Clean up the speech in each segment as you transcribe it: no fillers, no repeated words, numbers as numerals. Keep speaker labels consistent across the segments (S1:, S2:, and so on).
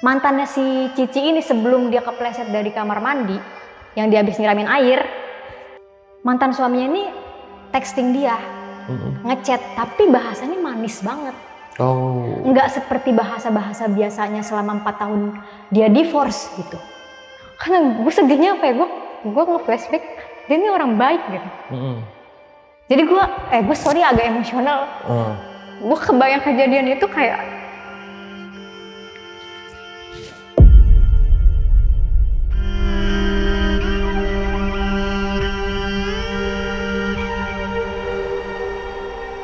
S1: Mantannya si Cici ini sebelum dia kepleset dari kamar mandi, yang dia habis nyiramin air, mantan suaminya ini texting dia, ngechat, tapi bahasanya manis banget.
S2: Oh.
S1: Nggak seperti bahasa-bahasa biasanya selama 4 tahun dia divorce gitu. Karena gue sedihnya apa ya, gue nge-flashback, dia ini orang baik gitu. Jadi gue sorry agak emosional. Gue kebayang kejadian itu kayak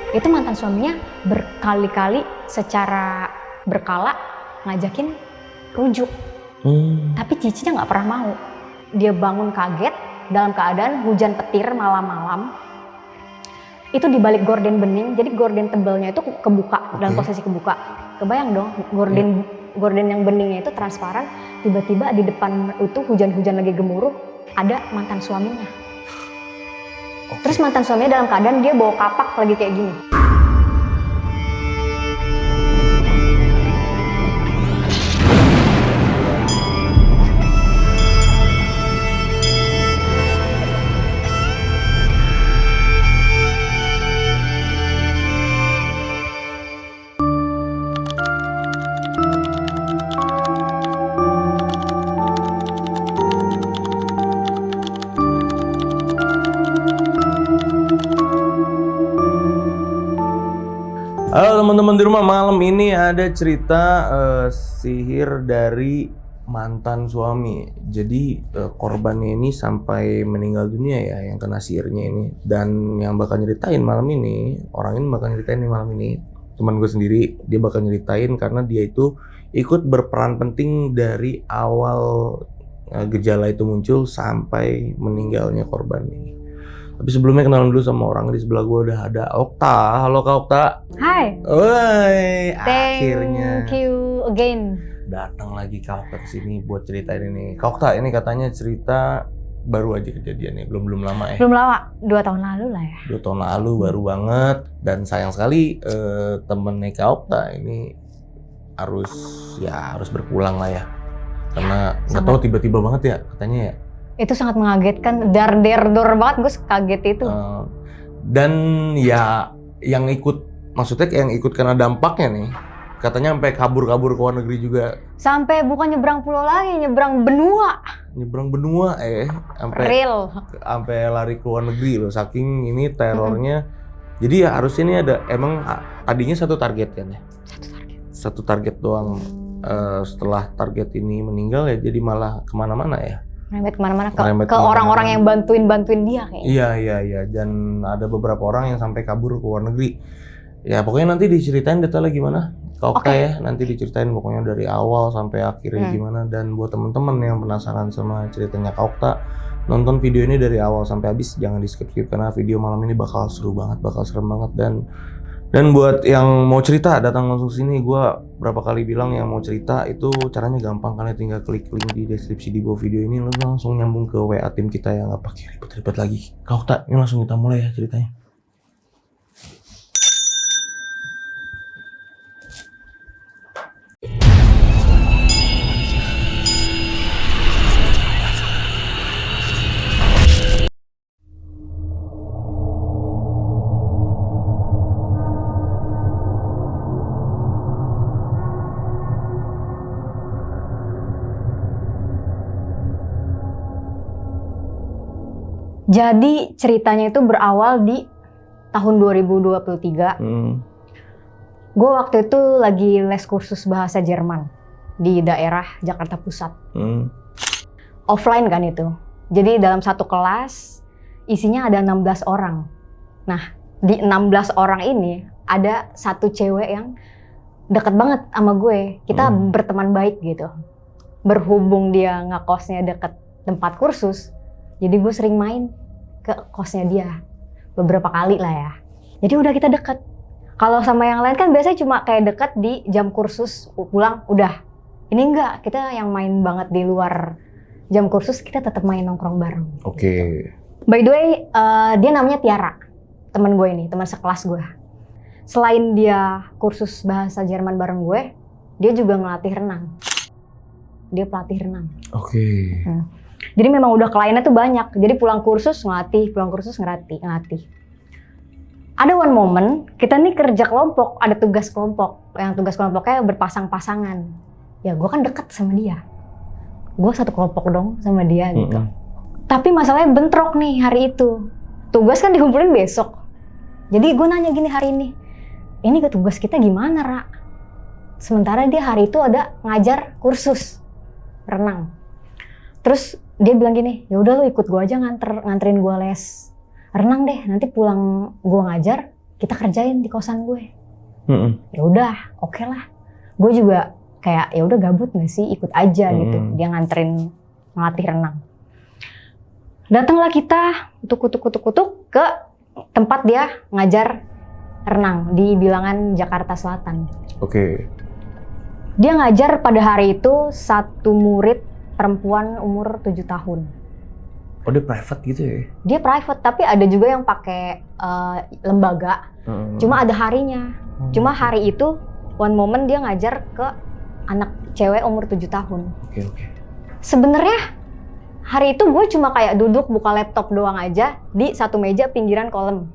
S1: itu mantan suaminya berkali-kali secara berkala ngajakin rujuk. Tapi Cicinya nggak pernah mau. Dia bangun kaget dalam keadaan hujan petir malam-malam. Itu di balik gorden bening, jadi gorden tebelnya itu kebuka, dalam posisi kebuka. Kebayang dong, gorden yang beningnya itu transparan, tiba-tiba di depan itu hujan-hujan lagi gemuruh, ada mantan suaminya. Terus mantan suaminya dalam keadaan dia bawa kapak lagi kayak gini.
S2: Halo teman-teman di rumah, malam ini ada cerita sihir dari mantan suami. Jadi korbannya ini sampai meninggal dunia ya, yang kena sihirnya ini. Dan yang bakal nyeritain malam ini, orang ini bakal nyeritain nih malam ini, teman gue sendiri, dia bakal nyeritain karena dia itu ikut berperan penting dari awal gejala itu muncul sampai meninggalnya korban ini. Tapi sebelumnya kenalan dulu sama orang di sebelah gue, udah ada Okta. Halo Kak Okta.
S1: Hai.
S2: Woi, akhirnya.
S1: Thank you again.
S2: Datang lagi Kak Okta kesini buat ceritain ini. Kak Okta, ini katanya cerita baru aja kejadiannya, belum lama ya?
S1: Belum lama, 2 tahun lalu lah ya.
S2: 2 tahun lalu, baru banget. Dan sayang sekali temennya Kak Okta ini harus berpulang lah ya. Karena nggak tahu tiba-tiba banget ya katanya ya.
S1: Itu sangat mengagetkan, dar-der-dor banget, gue kaget itu.
S2: Dan ya yang maksudnya yang ikut kena dampaknya nih, katanya sampai kabur-kabur ke luar negeri juga.
S1: Sampai bukan nyebrang pulau lagi, nyebrang benua.
S2: Nyebrang benua sampai lari ke luar negeri loh, saking ini terornya. Jadi ya harusnya ini ada, emang tadinya satu target kan ya? Satu target doang. Setelah target ini meninggal ya jadi malah kemana-mana ya.
S1: Merembet kemana-mana ke orang-orang yang bantuin dia kayaknya.
S2: Iya, dan ada beberapa orang yang sampai kabur ke luar negeri. Ya pokoknya nanti diceritain detailnya gimana, Kak Okta ya. Nanti diceritain pokoknya dari awal sampai akhirnya gimana. Dan buat temen-temen yang penasaran sama ceritanya Kak Okta, nonton video ini dari awal sampai habis, jangan di skip-skip karena video malam ini bakal seru banget, bakal serem banget. Dan buat yang mau cerita, datang langsung sini. Gua berapa kali bilang yang mau cerita itu caranya gampang, kalian tinggal klik link di deskripsi di bawah video ini, lu langsung nyambung ke WA tim kita yang nggak pakai ribet-ribet lagi. Kak Okta, ini langsung kita mulai ya ceritanya.
S1: Jadi ceritanya itu berawal di tahun 2023. Gue waktu itu lagi les kursus bahasa Jerman di daerah Jakarta Pusat. Offline kan itu. Jadi dalam satu kelas isinya ada 16 orang. Nah, di 16 orang ini ada satu cewek yang deket banget sama gue. Kita berteman baik gitu. Berhubung dia ngekosnya deket tempat kursus, jadi gue sering main ke kosnya dia beberapa kali lah ya. Jadi udah kita deket. Kalau sama yang lain kan biasanya cuma kayak deket di jam kursus pulang udah. Ini enggak, kita yang main banget di luar jam kursus, kita tetap main nongkrong bareng.
S2: Oke.
S1: By the way, dia namanya Tiara, teman gue ini, teman sekelas gue. Selain dia kursus bahasa Jerman bareng gue, dia juga ngelatih renang. dia pelatih renang.
S2: Oke.
S1: Jadi memang udah kliennya tuh banyak. Jadi pulang kursus ngelatih, ngelatih. Ada one moment, kita nih kerja kelompok, ada tugas kelompok. Yang tugas kelompoknya berpasang-pasangan. Ya gue kan deket sama dia. Gue satu kelompok dong sama dia gitu. Tapi masalahnya bentrok nih hari itu. Tugas kan dikumpulin besok. Jadi gue nanya gini hari ini ke tugas kita gimana, Ra? Sementara dia hari itu ada ngajar kursus renang. Terus dia bilang gini, ya udah lu ikut gue aja nganterin gue les renang deh. Nanti pulang gue ngajar, kita kerjain di kosan gue. Ya udah, oke lah. Gue juga kayak ya udah gabut nggak sih, ikut aja gitu. Dia nganterin ngelatih renang. Datanglah kita kutuk ke tempat dia ngajar renang di Bilangan Jakarta Selatan.
S2: Oke.
S1: Dia ngajar pada hari itu satu murid perempuan umur 7 tahun.
S2: Oh dia private gitu ya?
S1: Dia private, tapi ada juga yang pakai lembaga. Cuma ada harinya. Cuma hari itu one moment dia ngajar ke anak cewek umur 7 tahun.
S2: Oke.
S1: Sebenarnya hari itu gue cuma kayak duduk buka laptop doang aja di satu meja pinggiran kolam.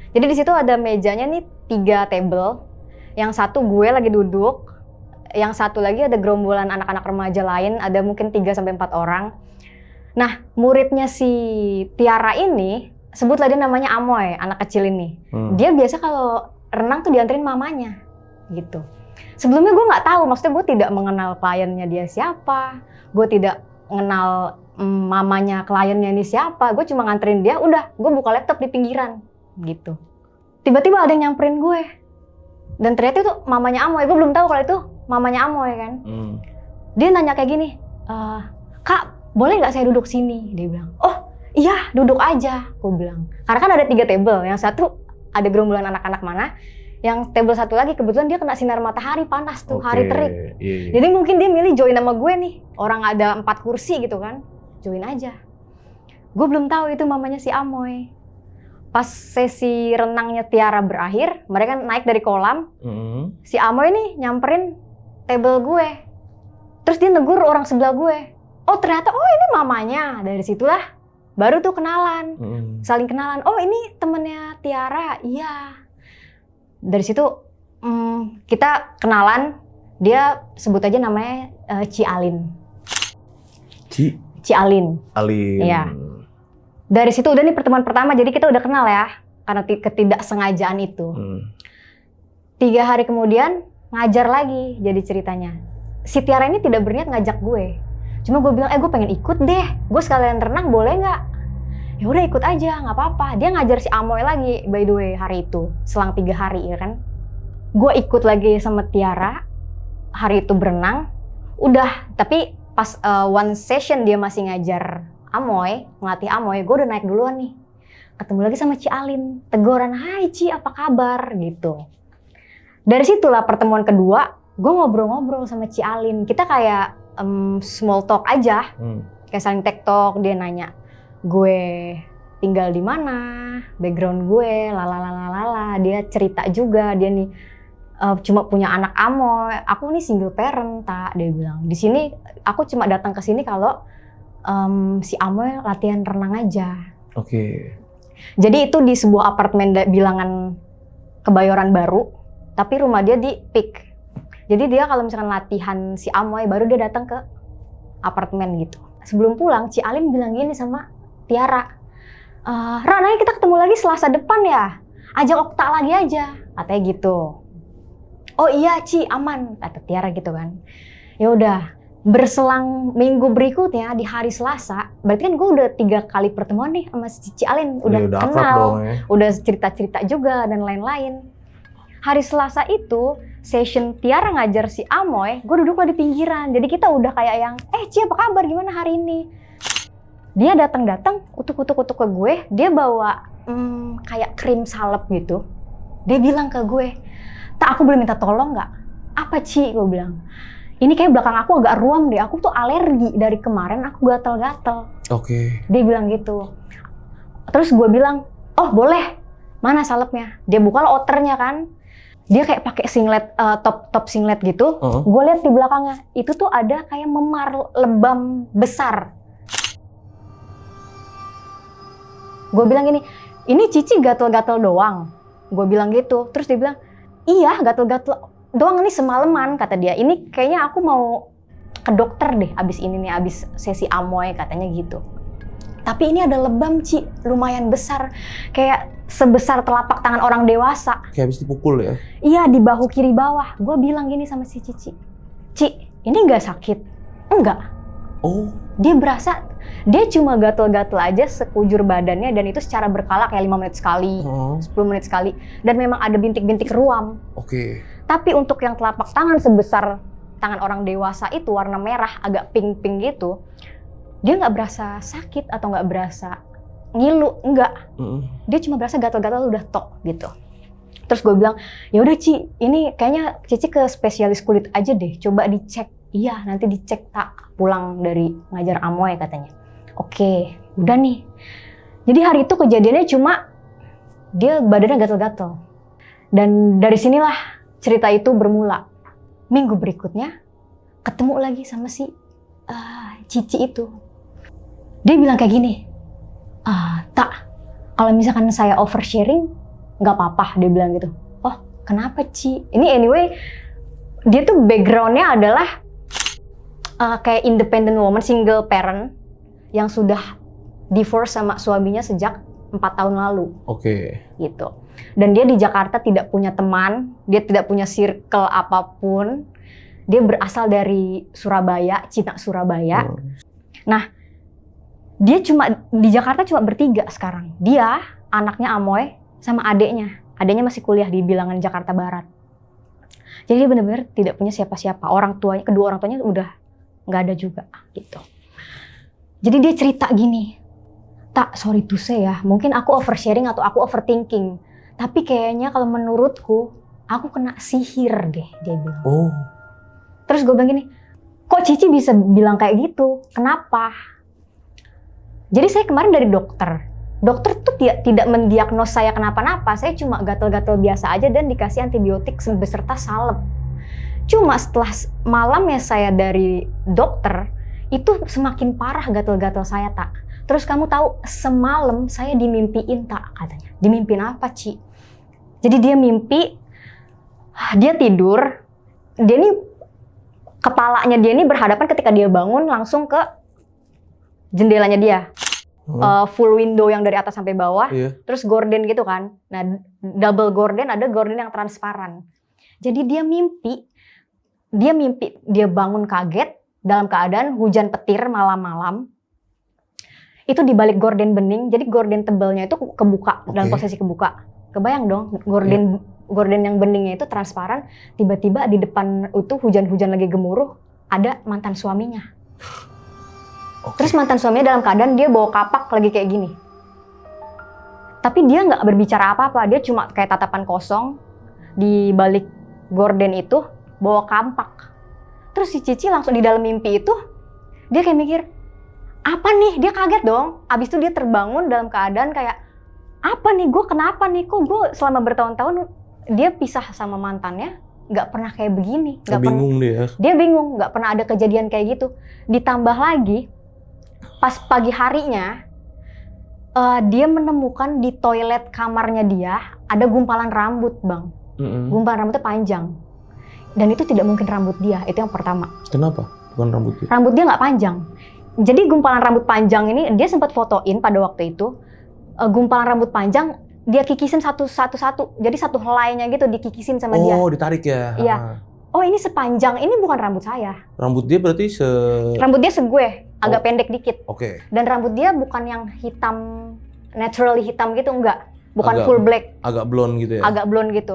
S1: Jadi di situ ada mejanya nih 3 table. Yang satu gue lagi duduk, yang satu lagi ada gerombolan anak-anak remaja lain, ada mungkin 3-4 orang. Nah, muridnya si Tiara ini, sebutlah dia namanya Amoy, anak kecil ini. Dia biasa kalau renang tuh dianterin mamanya, gitu. Sebelumnya gue nggak tahu, maksudnya gue tidak mengenal kliennya dia siapa, gue tidak mengenal mamanya kliennya ini siapa, gue cuma nganterin dia, udah, gue buka laptop di pinggiran, gitu. Tiba-tiba ada yang nyamperin gue, dan ternyata itu mamanya Amoy, gue belum tahu kalau itu mamanya Amoy kan. Dia nanya kayak gini, Kak, boleh nggak saya duduk sini? Dia bilang, oh iya duduk aja, gue bilang. Karena kan ada 3 table, yang satu ada gerombolan anak-anak mana, yang table satu lagi kebetulan dia kena sinar matahari panas tuh, hari terik. Jadi mungkin dia milih join sama gue nih, orang ada 4 kursi gitu kan, join aja. Gue belum tahu itu mamanya si Amoy. Pas sesi renangnya Tiara berakhir, mereka naik dari kolam, si Amoy nih nyamperin table gue. Terus dia negur orang sebelah gue. Oh ternyata, oh ini mamanya. Dari situlah baru tuh kenalan, saling kenalan. Oh ini temennya Tiara, iya. Dari situ kita kenalan, dia sebut aja namanya Ci Alin. Ci Alin. Iya. Dari situ udah nih pertemuan pertama, jadi kita udah kenal ya, karena ketidaksengajaan itu. 3 hari kemudian ngajar lagi, jadi ceritanya. Si Tiara ini tidak berniat ngajak gue. Cuma gue bilang, gue pengen ikut deh, gue sekalian renang boleh nggak? Ya udah ikut aja, nggak apa-apa. Dia ngajar si Amoy lagi, by the way hari itu, selang 3 hari ya kan. Gue ikut lagi sama Tiara, hari itu berenang. Udah, tapi pas one session dia masih ngajar Amoy, ngelatih Amoy, gue udah naik duluan nih. Ketemu lagi sama Ci Alin, teguran, hai Ci apa kabar gitu. Dari situlah pertemuan kedua, gue ngobrol-ngobrol sama Ci Alin. Kita kayak small talk aja, kayak saling tektok. Dia nanya gue tinggal di mana, background gue, lalalala. Dia cerita juga, dia nih cuma punya anak Amoy. Aku nih single parent, tak, dia bilang. Di sini aku cuma datang ke sini kalau si Amoy latihan renang aja. Oke. Jadi itu di sebuah apartemen Bilangan Kebayoran Baru, tapi rumah dia di Pik. Jadi dia kalau misalkan latihan si Amoy baru dia datang ke apartemen gitu. Sebelum pulang, Ci Alin bilang gini sama Tiara, Rana kita ketemu lagi Selasa depan ya, ajak Okta lagi aja, katanya gitu. Oh iya Ci, aman, kata Tiara gitu kan. Ya udah, berselang minggu berikutnya di hari Selasa, berarti kan gue udah 3 kali pertemuan nih sama si Ci Alin, udah kenal, dong, ya. Udah cerita-cerita juga dan lain-lain. Hari Selasa itu session Tiara ngajar si Amoy, gue duduk di pinggiran. Jadi kita udah kayak yang, Ci apa kabar, gimana hari ini? Dia datang utuk-utuk ke gue, dia bawa kayak krim salep gitu. Dia bilang ke gue, tak aku boleh minta tolong nggak? Apa Ci? Gue bilang, ini kayak belakang aku agak ruam deh, aku tuh alergi dari kemarin, aku gatel-gatel. Oke. Dia bilang gitu. Terus gue bilang, oh boleh, mana salepnya? Dia buka outernya kan. Dia kayak pakai singlet, top singlet gitu. Gue lihat di belakangnya, itu tuh ada kayak memar lebam besar. Gue bilang gini, ini Cici gatel-gatel doang. Gue bilang gitu. Terus dia bilang, iya gatel-gatel doang nih semalaman, kata dia. Ini kayaknya aku mau ke dokter deh abis ini nih, abis sesi amoy, katanya gitu. Tapi ini ada lebam, Ci, lumayan besar. Kayak sebesar telapak tangan orang dewasa.
S2: Kayak habis dipukul ya?
S1: Iya, di bahu kiri bawah. Gue bilang gini sama si Cici, Ci, ini nggak sakit? Enggak.
S2: Oh.
S1: Dia berasa, dia cuma gatel-gatel aja sekujur badannya, dan itu secara berkala kayak 5 menit sekali, 10 menit sekali. Dan memang ada bintik-bintik ruam.
S2: Oke.
S1: Tapi untuk yang telapak tangan sebesar tangan orang dewasa itu, warna merah, agak pink-pink gitu, dia nggak berasa sakit atau nggak berasa ngilu, enggak. Dia cuma berasa gatal-gatal udah tok gitu. Terus gue bilang, ya udah Ci, ini kayaknya Cici ke spesialis kulit aja deh, coba dicek. Iya, nanti dicek tak pulang dari ngajar amoy, katanya. Oke, udah nih. Jadi hari itu kejadiannya cuma dia badannya gatal-gatal. Dan dari sinilah cerita itu bermula. Minggu berikutnya ketemu lagi sama si Cici itu. Dia bilang kayak gini, tak, kalau misalkan saya oversharing, nggak apa-apa, dia bilang gitu. Oh, kenapa Ci? Ini anyway, dia tuh backgroundnya adalah kayak independent woman, single parent, yang sudah divorce sama suaminya sejak 4 tahun lalu.
S2: Oke.
S1: Gitu. Dan dia di Jakarta tidak punya teman, dia tidak punya circle apapun. Dia berasal dari Surabaya, Cina Surabaya. Nah, dia cuma di Jakarta cuma bertiga sekarang. Dia, anaknya amoy, sama adeknya. Adeknya masih kuliah di Bilangan Jakarta Barat. Jadi dia benar-benar tidak punya siapa-siapa. Orang tuanya, kedua orang tuanya udah nggak ada juga gitu. Jadi dia cerita gini, tak, sorry to say ya, mungkin aku oversharing atau aku overthinking. Tapi kayaknya kalau menurutku, aku kena sihir deh, dia bilang.
S2: Oh.
S1: Terus gue bilang gini, kok Cici bisa bilang kayak gitu? Kenapa? Jadi saya kemarin dari dokter. Dokter tuh tidak mendiagnos saya kenapa-napa. Saya cuma gatal-gatal biasa aja dan dikasih antibiotik beserta salep. Cuma setelah malamnya saya dari dokter, itu semakin parah gatal-gatal saya, tak. Terus kamu tahu, semalam saya dimimpiin, tak, katanya. Dimimpin apa, Ci? Jadi dia mimpi, dia tidur, dia nih, kepalanya dia ini berhadapan ketika dia bangun langsung ke jendelanya dia. Full window yang dari atas sampai bawah, terus gorden gitu kan. Nah, double gorden, ada gorden yang transparan. Jadi dia mimpi, dia bangun kaget dalam keadaan hujan petir malam-malam. Itu di balik gorden bening, jadi gorden tebelnya itu kebuka, dalam posisi kebuka. Kebayang dong, gorden yang beningnya itu transparan, tiba-tiba di depan itu hujan-hujan lagi gemuruh, ada mantan suaminya. Terus mantan suaminya dalam keadaan dia bawa kapak lagi kayak gini. Tapi dia nggak berbicara apa-apa, dia cuma kayak tatapan kosong di balik gorden itu, bawa kampak. Terus si Cici langsung di dalam mimpi itu, dia kayak mikir, apa nih? Dia kaget dong. Abis itu dia terbangun dalam keadaan kayak, apa nih? Gue kenapa nih? Kok gue selama bertahun-tahun dia pisah sama mantannya, nggak pernah kayak begini.
S2: Bingung dia.
S1: Dia bingung, nggak pernah ada kejadian kayak gitu. Ditambah lagi, pas pagi harinya, dia menemukan di toilet kamarnya dia ada gumpalan rambut, Bang. Gumpalan rambutnya panjang. Dan itu tidak mungkin rambut dia, itu yang pertama.
S2: Kenapa? Bukan rambut dia?
S1: Rambut dia nggak panjang. Jadi gumpalan rambut panjang ini, dia sempat fotoin pada waktu itu. Gumpalan rambut panjang, dia kikisin satu-satu. Jadi satu helainya gitu dikikisin sama dia.
S2: Oh, ditarik ya?
S1: Iya. Oh, ini sepanjang, ini bukan rambut saya.
S2: Rambut dia berarti
S1: Rambut dia segue, agak pendek dikit.
S2: Oke.
S1: Dan rambut dia bukan yang hitam, naturally hitam gitu, enggak. Bukan full black.
S2: Agak blonde gitu ya?
S1: Agak blonde gitu.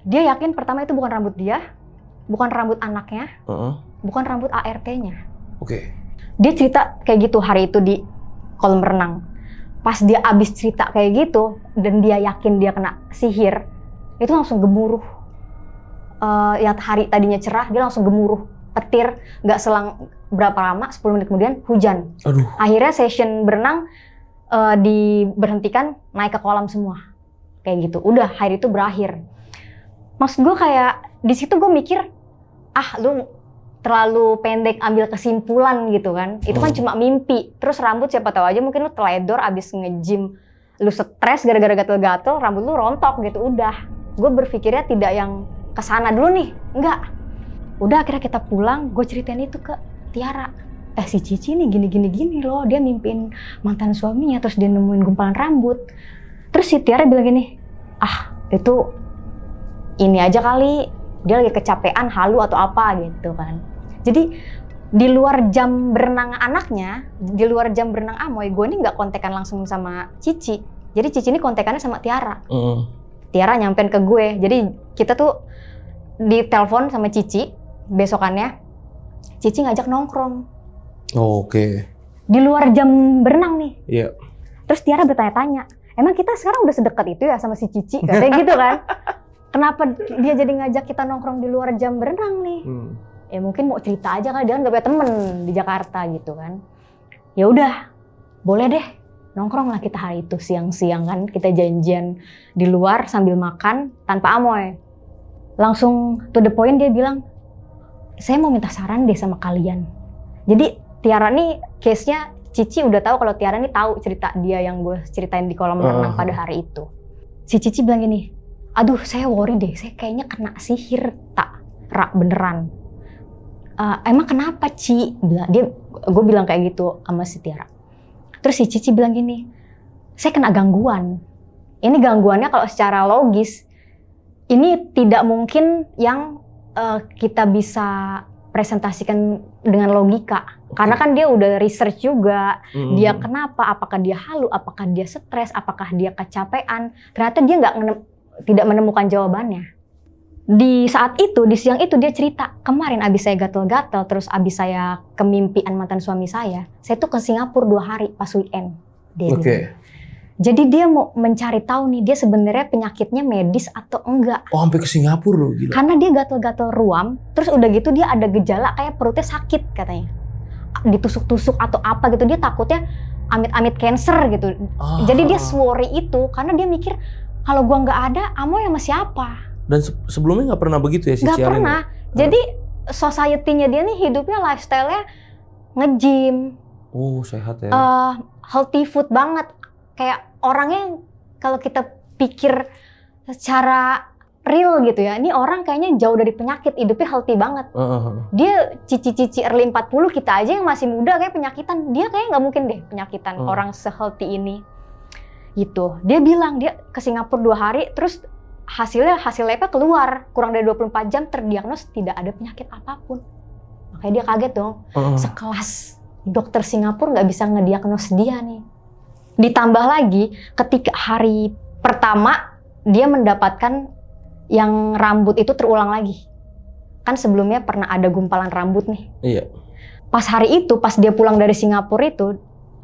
S1: Dia yakin pertama itu bukan rambut dia, bukan rambut anaknya, bukan rambut ART-nya.
S2: Oke.
S1: Dia cerita kayak gitu hari itu di kolam renang. Pas dia abis cerita kayak gitu, dan dia yakin dia kena sihir, itu langsung gemuruh. Yang hari tadinya cerah, dia langsung gemuruh. Petir, nggak selang berapa lama, 10 menit kemudian hujan.
S2: Aduh.
S1: Akhirnya session berenang diberhentikan, naik ke kolam semua. Kayak gitu, udah hari itu berakhir. Maksud gue kayak di situ gue mikir, lu terlalu pendek ambil kesimpulan gitu kan. Itu kan cuma mimpi. Terus rambut siapa tahu aja mungkin lu teledor abis nge-gym, lu stres gara-gara gatel-gatel, rambut lu rontok gitu, udah. Gue berpikirnya tidak yang kesana dulu nih, enggak. Udah akhirnya kita pulang, gue ceritain itu ke Tiara. Si Cici nih gini loh, dia mimpiin mantan suaminya, terus dia nemuin gumpalan rambut. Terus si Tiara bilang gini, itu ini aja kali, dia lagi kecapean, halu atau apa gitu kan. Jadi di luar jam berenang anaknya, di luar jam berenang Amoy, gue ini nggak kontekan langsung sama Cici. Jadi Cici ini kontekannya sama Tiara. Tiara nyampein ke gue. Jadi kita tuh ditelepon sama Cici besokannya. Cici ngajak nongkrong.
S2: Oke.
S1: Di luar jam berenang nih.
S2: Iya.
S1: Terus Tiara bertanya-tanya, emang kita sekarang udah sedekat itu ya sama si Cici? Katanya gitu kan. Kenapa dia jadi ngajak kita nongkrong di luar jam berenang nih? Ya mungkin mau cerita aja kan, dia kan gak punya temen di Jakarta gitu kan. Ya udah, boleh deh nongkrong lah kita hari itu siang-siang kan, kita janjian di luar sambil makan tanpa Amoy. Langsung to the point dia bilang, saya mau minta saran deh sama kalian. Jadi Tiara nih case-nya, Cici udah tahu kalau Tiara nih tahu cerita dia yang gue ceritain di kolam renang pada hari itu. Si Cici bilang gini, aduh saya worry deh, saya kayaknya kena sihir beneran. Emang kenapa Ci? Gue bilang kayak gitu sama si Tiara. Terus si Cici bilang gini, saya kena gangguan. Ini gangguannya kalau secara logis, ini tidak mungkin yang kita bisa presentasikan dengan logika. Karena kan dia udah research juga, dia kenapa, apakah dia halu, apakah dia stres, apakah dia kecapean. Ternyata dia tidak menemukan jawabannya. Di saat itu, di siang itu dia cerita, kemarin abis saya gatel-gatel, terus abis saya kemimpian mantan suami saya tuh ke Singapura 2 hari pas weekend. Oke. Jadi dia mau mencari tahu nih, dia sebenarnya penyakitnya medis atau enggak.
S2: Oh, sampai ke Singapura loh, gila.
S1: Karena dia gatel-gatel ruam, terus udah gitu dia ada gejala kayak perutnya sakit katanya. Ditusuk-tusuk atau apa gitu, dia takutnya amit-amit cancer gitu. Jadi dia worry itu, karena dia mikir, kalau gua nggak ada, Amoy sama siapa?
S2: Dan sebelumnya nggak pernah begitu ya si Cialin?
S1: Nggak pernah. Jadi society-nya dia nih hidupnya lifestyle-nya nge-gym.
S2: Oh, sehat ya.
S1: Healthy food banget. Kayak orangnya kalau kita pikir secara real gitu ya, ini orang kayaknya jauh dari penyakit, hidupnya healthy banget. Dia cici-cici early 40, kita aja yang masih muda kayak penyakitan. Dia kayaknya nggak mungkin deh penyakitan orang se-healthy ini. Gitu. Dia bilang dia ke Singapura 2 hari, terus hasil labnya keluar, kurang dari 24 jam terdiagnos tidak ada penyakit apapun. Makanya dia kaget dong, sekelas dokter Singapura nggak bisa ngediagnos dia nih. Ditambah lagi, ketika hari pertama dia mendapatkan yang rambut itu terulang lagi. Kan sebelumnya pernah ada gumpalan rambut nih.
S2: Iya.
S1: Pas hari itu, pas dia pulang dari Singapura itu,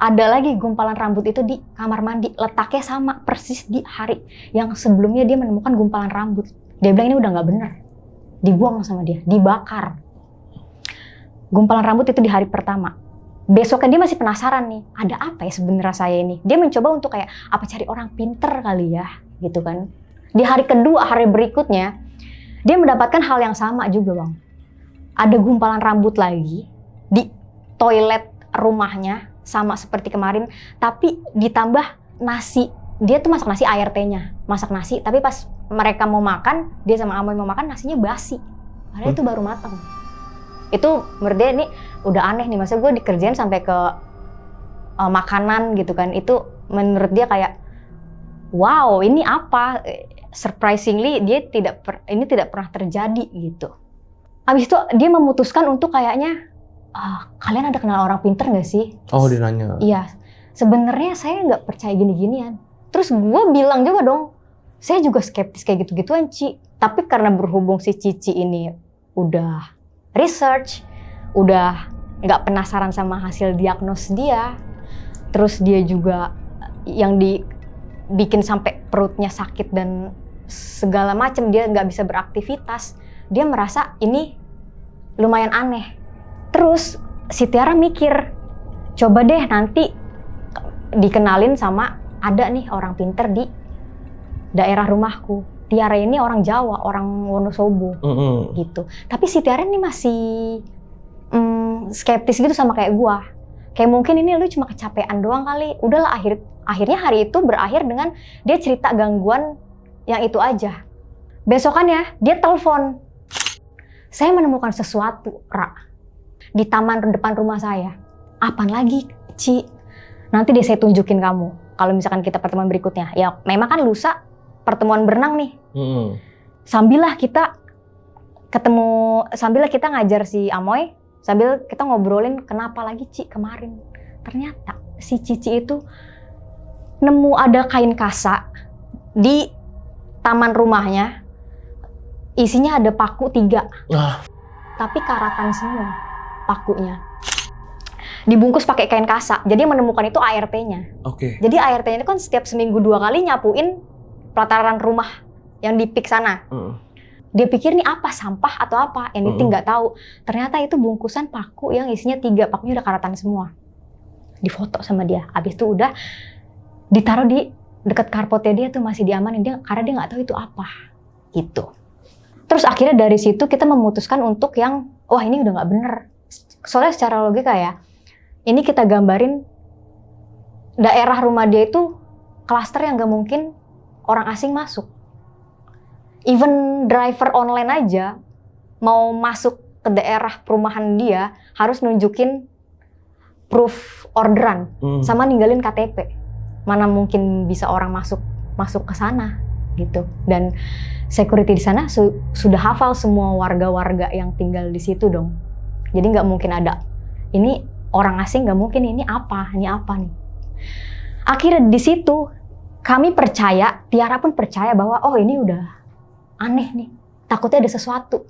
S1: ada lagi gumpalan rambut itu di kamar mandi, letaknya sama persis di hari yang sebelumnya dia menemukan gumpalan rambut. Dia bilang ini udah nggak bener, dibuang sama dia, dibakar. Gumpalan rambut itu di hari pertama. Besoknya dia masih penasaran nih, ada apa ya sebenarnya saya ini? Dia mencoba untuk kayak apa cari orang pinter kali ya, gitu kan. Di hari kedua, hari berikutnya, dia mendapatkan hal yang sama juga bang. Ada gumpalan rambut lagi di toilet rumahnya. Sama seperti kemarin, tapi ditambah nasi. Dia tuh masak nasi ART-nya, masak nasi, tapi pas mereka mau makan, dia sama Amoy mau makan, nasinya basi. Padahal itu baru matang. Itu menurut dia ini udah aneh nih, maksudnya gue dikerjain sampai ke makanan gitu kan. Itu menurut dia kayak, wow ini apa? Surprisingly dia ini tidak pernah terjadi gitu. Abis itu dia memutuskan untuk kayaknya, kalian ada kenal orang pinter nggak sih?
S2: Oh, dia nanya.
S1: Iya, sebenarnya saya nggak percaya gini-ginian. Terus gue bilang juga dong, saya juga skeptis kayak gitu-gituan Ci. Tapi karena berhubung si Cici ini udah research, udah nggak penasaran sama hasil diagnos dia, terus dia juga yang dibikin sampai perutnya sakit dan segala macam, dia nggak bisa beraktivitas, dia merasa ini lumayan aneh. Terus si Tiara mikir, coba deh nanti dikenalin sama ada nih orang pinter di daerah rumahku. Tiara ini orang Jawa, orang Wonosobo gitu. Tapi si Tiara ini masih skeptis gitu sama kayak gua. Kayak mungkin ini lu cuma kecapean doang kali. Udahlah, akhirnya hari itu berakhir dengan dia cerita gangguan yang itu aja. Besokannya dia telepon. Saya menemukan sesuatu, Ra, di taman depan rumah saya. Apaan lagi, Ci? Nanti saya tunjukin kamu. Kalau misalkan kita pertemuan berikutnya. Ya memang kan lusa pertemuan berenang nih. Sambillah kita ngajar si Amoy. Sambil kita ngobrolin kenapa lagi Ci kemarin. Ternyata si Cici itu nemu ada kain kasa di taman rumahnya. Isinya ada paku 3. Tapi karatan semua pakunya. Dibungkus pakai kain kasa. Jadi menemukan itu ART-nya. Jadi ART-nya itu kan setiap seminggu 2 kali nyapuin pelataran rumah yang di pik sana. Dia pikir nih apa, sampah atau apa, anything nggak tahu. Ternyata itu bungkusan paku yang isinya 3, pakunya udah karatan semua. Difoto sama dia, abis itu udah ditaruh di dekat karpotnya dia tuh masih diamanin dia karena dia nggak tahu itu apa, gitu. Terus akhirnya dari situ kita memutuskan untuk yang, wah ini udah nggak bener. Soalnya secara logika ya, ini kita gambarin daerah rumah dia itu klaster yang nggak mungkin orang asing masuk. Even driver online aja mau masuk ke daerah perumahan dia harus nunjukin proof orderan sama ninggalin KTP. Mana mungkin bisa orang masuk ke sana gitu. Dan security di sana sudah hafal semua warga-warga yang tinggal di situ dong. Jadi nggak mungkin ada ini orang asing, nggak mungkin ini apa nih. Akhirnya di situ kami percaya, Tiara pun percaya bahwa oh ini udah aneh nih, takutnya ada sesuatu.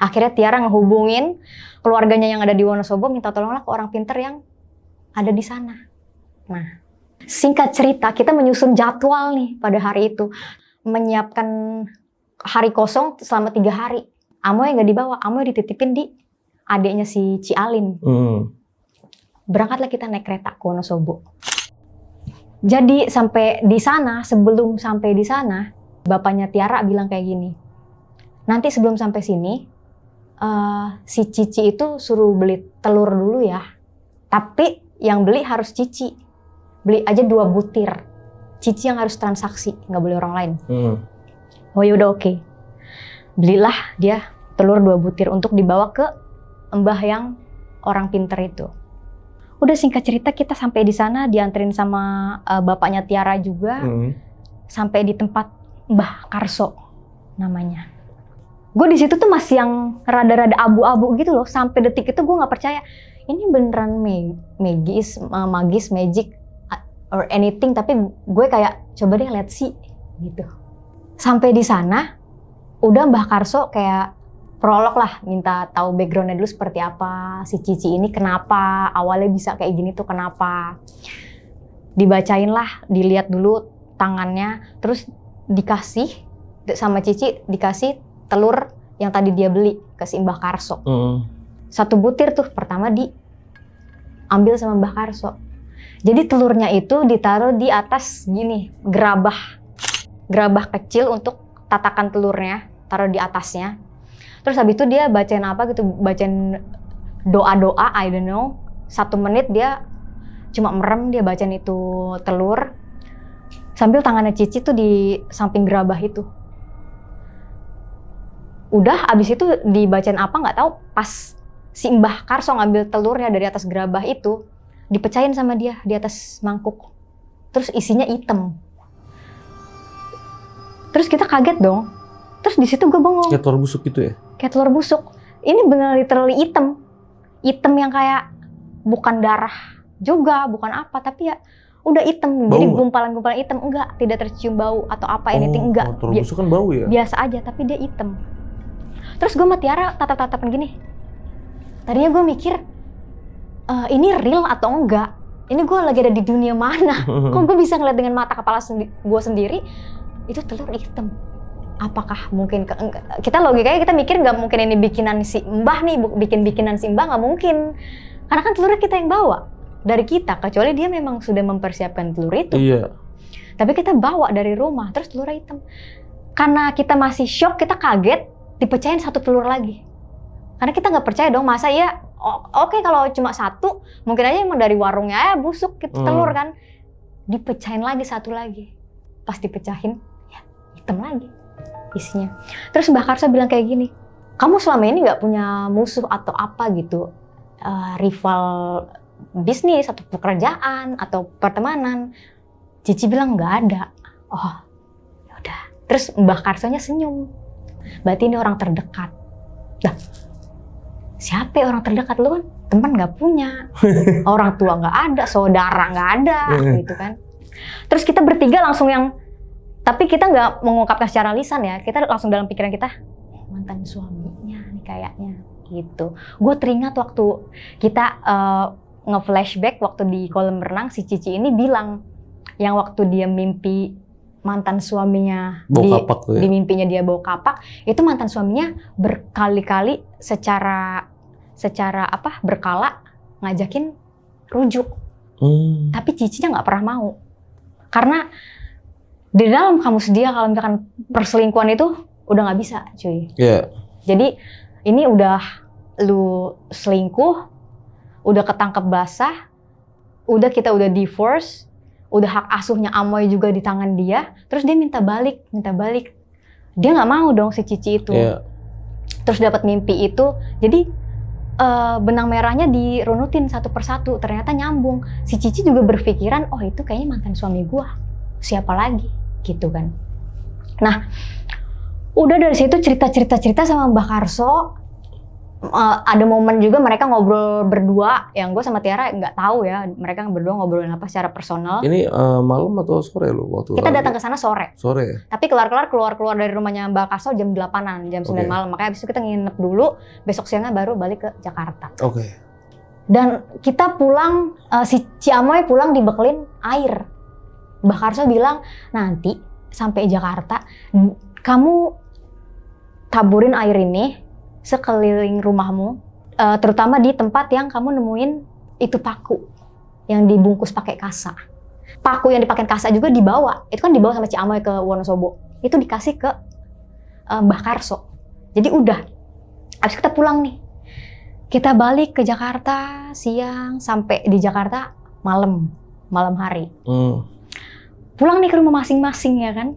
S1: Akhirnya Tiara ngehubungin keluarganya yang ada di Wonosobo, minta tolonglah ke orang pinter yang ada di sana. Nah, singkat cerita, kita menyusun jadwal nih pada hari itu. Menyiapkan hari kosong selama 3 hari. Amoy nggak dibawa, Amoy dititipin di adiknya si Cialin. Berangkatlah kita naik kereta ke Wonosobo. Jadi sampai di sana, sebelum sampai di sana, bapaknya Tiara bilang kayak gini, nanti sebelum sampai sini, si Cici itu suruh beli telur dulu ya. Tapi yang beli harus Cici. Beli aja 2 butir. Cici yang harus transaksi, nggak boleh orang lain. Oh yaudah oke. Belilah dia telur 2 butir untuk dibawa ke mbah yang orang pinter itu. Udah singkat cerita kita sampai di sana, dianterin sama bapaknya Tiara juga. Sampai di tempat Mbah Karso namanya. Gue di situ tuh masih yang rada-rada abu-abu gitu loh. Sampai detik itu gue nggak percaya. Ini beneran magis, magic, or anything. Tapi gue kayak coba deh lihat sih gitu. Sampai di sana, udah Mbah Karso kayak prolog lah, minta tahu backgroundnya dulu seperti apa. Si Cici ini kenapa, awalnya bisa kayak gini tuh kenapa. Dibacain lah, dilihat dulu tangannya, terus dikasih sama Cici, dikasih telur yang tadi dia beli ke si Mbah Karso. 1 butir tuh pertama diambil sama Mbah Karso. Jadi telurnya itu ditaruh di atas gini, gerabah kecil untuk tatakan telurnya, taruh di atasnya. Terus habis itu dia bacain apa gitu, bacain doa-doa, I don't know. 1 menit dia cuma merem, dia bacain itu telur. Sambil tangannya Cici tuh di samping gerabah itu. Udah abis itu dibacain apa nggak tahu, pas si Mbah Karso ngambil telurnya dari atas gerabah itu, dipecahin sama dia di atas mangkuk. Terus isinya hitam. Terus kita kaget dong. Terus di situ gue bengong.
S2: Kayak telur busuk gitu ya? Kayak
S1: telur busuk. Ini bener literally hitam. Hitam yang kayak bukan darah juga, bukan apa, tapi ya udah hitam. Jadi gumpalan-gumpalan hitam. Enggak, tidak tercium bau atau apa, anything, enggak.
S2: Telur busuk kan bau ya?
S1: Biasa aja, tapi dia hitam. Terus gue sama Tiara tatap-tatapan gini. Tadinya gue mikir, ini real atau enggak? Ini gue lagi ada di dunia mana? Kok gue bisa ngeliat dengan mata kepala gue sendiri, itu telur hitam. Apakah mungkin, kita logikanya kita mikir nggak mungkin ini bikinan si Mbah nih, bikinan si Mbah, nggak mungkin. Karena kan telurnya kita yang bawa, dari kita, kecuali dia memang sudah mempersiapkan telur itu.
S2: Iya.
S1: Tapi kita bawa dari rumah, terus telurnya hitam. karena kita masih shock, kita kaget, dipecahin 1 telur lagi. Karena kita nggak percaya dong, masa ya, oke kalau cuma 1, mungkin aja emang dari warungnya busuk gitu telur kan. Dipecahin lagi 1 lagi. Pas dipecahin, ya hitam lagi isinya. Terus Mbak Karso bilang kayak gini, kamu selama ini nggak punya musuh atau apa gitu, rival bisnis atau pekerjaan atau pertemanan? Cici bilang nggak ada. Oh, yaudah. Terus Mbak Karsonya senyum. Berarti ini orang terdekat. Dah, siapa ya orang terdekat? Lu kan teman nggak punya, orang tua nggak ada, saudara nggak ada, gitu kan. Terus kita bertiga langsung yang, tapi kita nggak mengungkapkan secara lisan ya, kita langsung dalam pikiran kita, mantan suaminya nih kayaknya, gitu. Gue teringat waktu kita nge-flashback waktu di kolam renang, si Cici ini bilang, yang waktu dia mimpi mantan suaminya di mimpinya dia bawa kapak, itu mantan suaminya berkali-kali secara berkala ngajakin rujuk. Tapi Cicinya nggak pernah mau. Karena di dalam kamus dia kalau misalkan perselingkuhan itu udah nggak bisa, cuy.
S2: Yeah.
S1: Jadi ini udah lu selingkuh, udah ketangkep basah, kita udah divorce, udah hak asuhnya Amoy juga di tangan dia, terus dia minta balik. Dia nggak mau dong si Cici itu. Yeah. Terus dapat mimpi itu, jadi benang merahnya dirunutin 1 persatu, ternyata nyambung. Si Cici juga berpikiran, oh itu kayaknya mantan suami gua, siapa lagi, gitu kan. Nah, udah dari situ cerita sama Mbak Karso. Ada momen juga mereka ngobrol berdua, yang gue sama Tiara nggak tahu ya, mereka berdua ngobrolin apa secara personal.
S2: Ini malam atau sore lo waktu?
S1: Kita datang ke sana sore.
S2: Sore ya?
S1: Tapi keluar dari rumahnya Mbak Karso jam 8-an, jam 9 malam. Makanya abis itu kita nginep dulu, besok siangnya baru balik ke Jakarta.
S2: Oke.
S1: Dan kita pulang, si Amoy pulang dibekelin air. Mbak Karso bilang, nanti sampai Jakarta, kamu taburin air ini sekeliling rumahmu, terutama di tempat yang kamu nemuin itu paku yang dibungkus pakai kasa. Paku yang dipakai kasa juga dibawa, itu kan dibawa sama Ci Amoy ke Wonosobo. Itu dikasih ke Mbah Karso. Jadi udah, abis kita pulang nih, kita balik ke Jakarta siang, sampai di Jakarta malam hari. Pulang nih ke rumah masing-masing ya kan.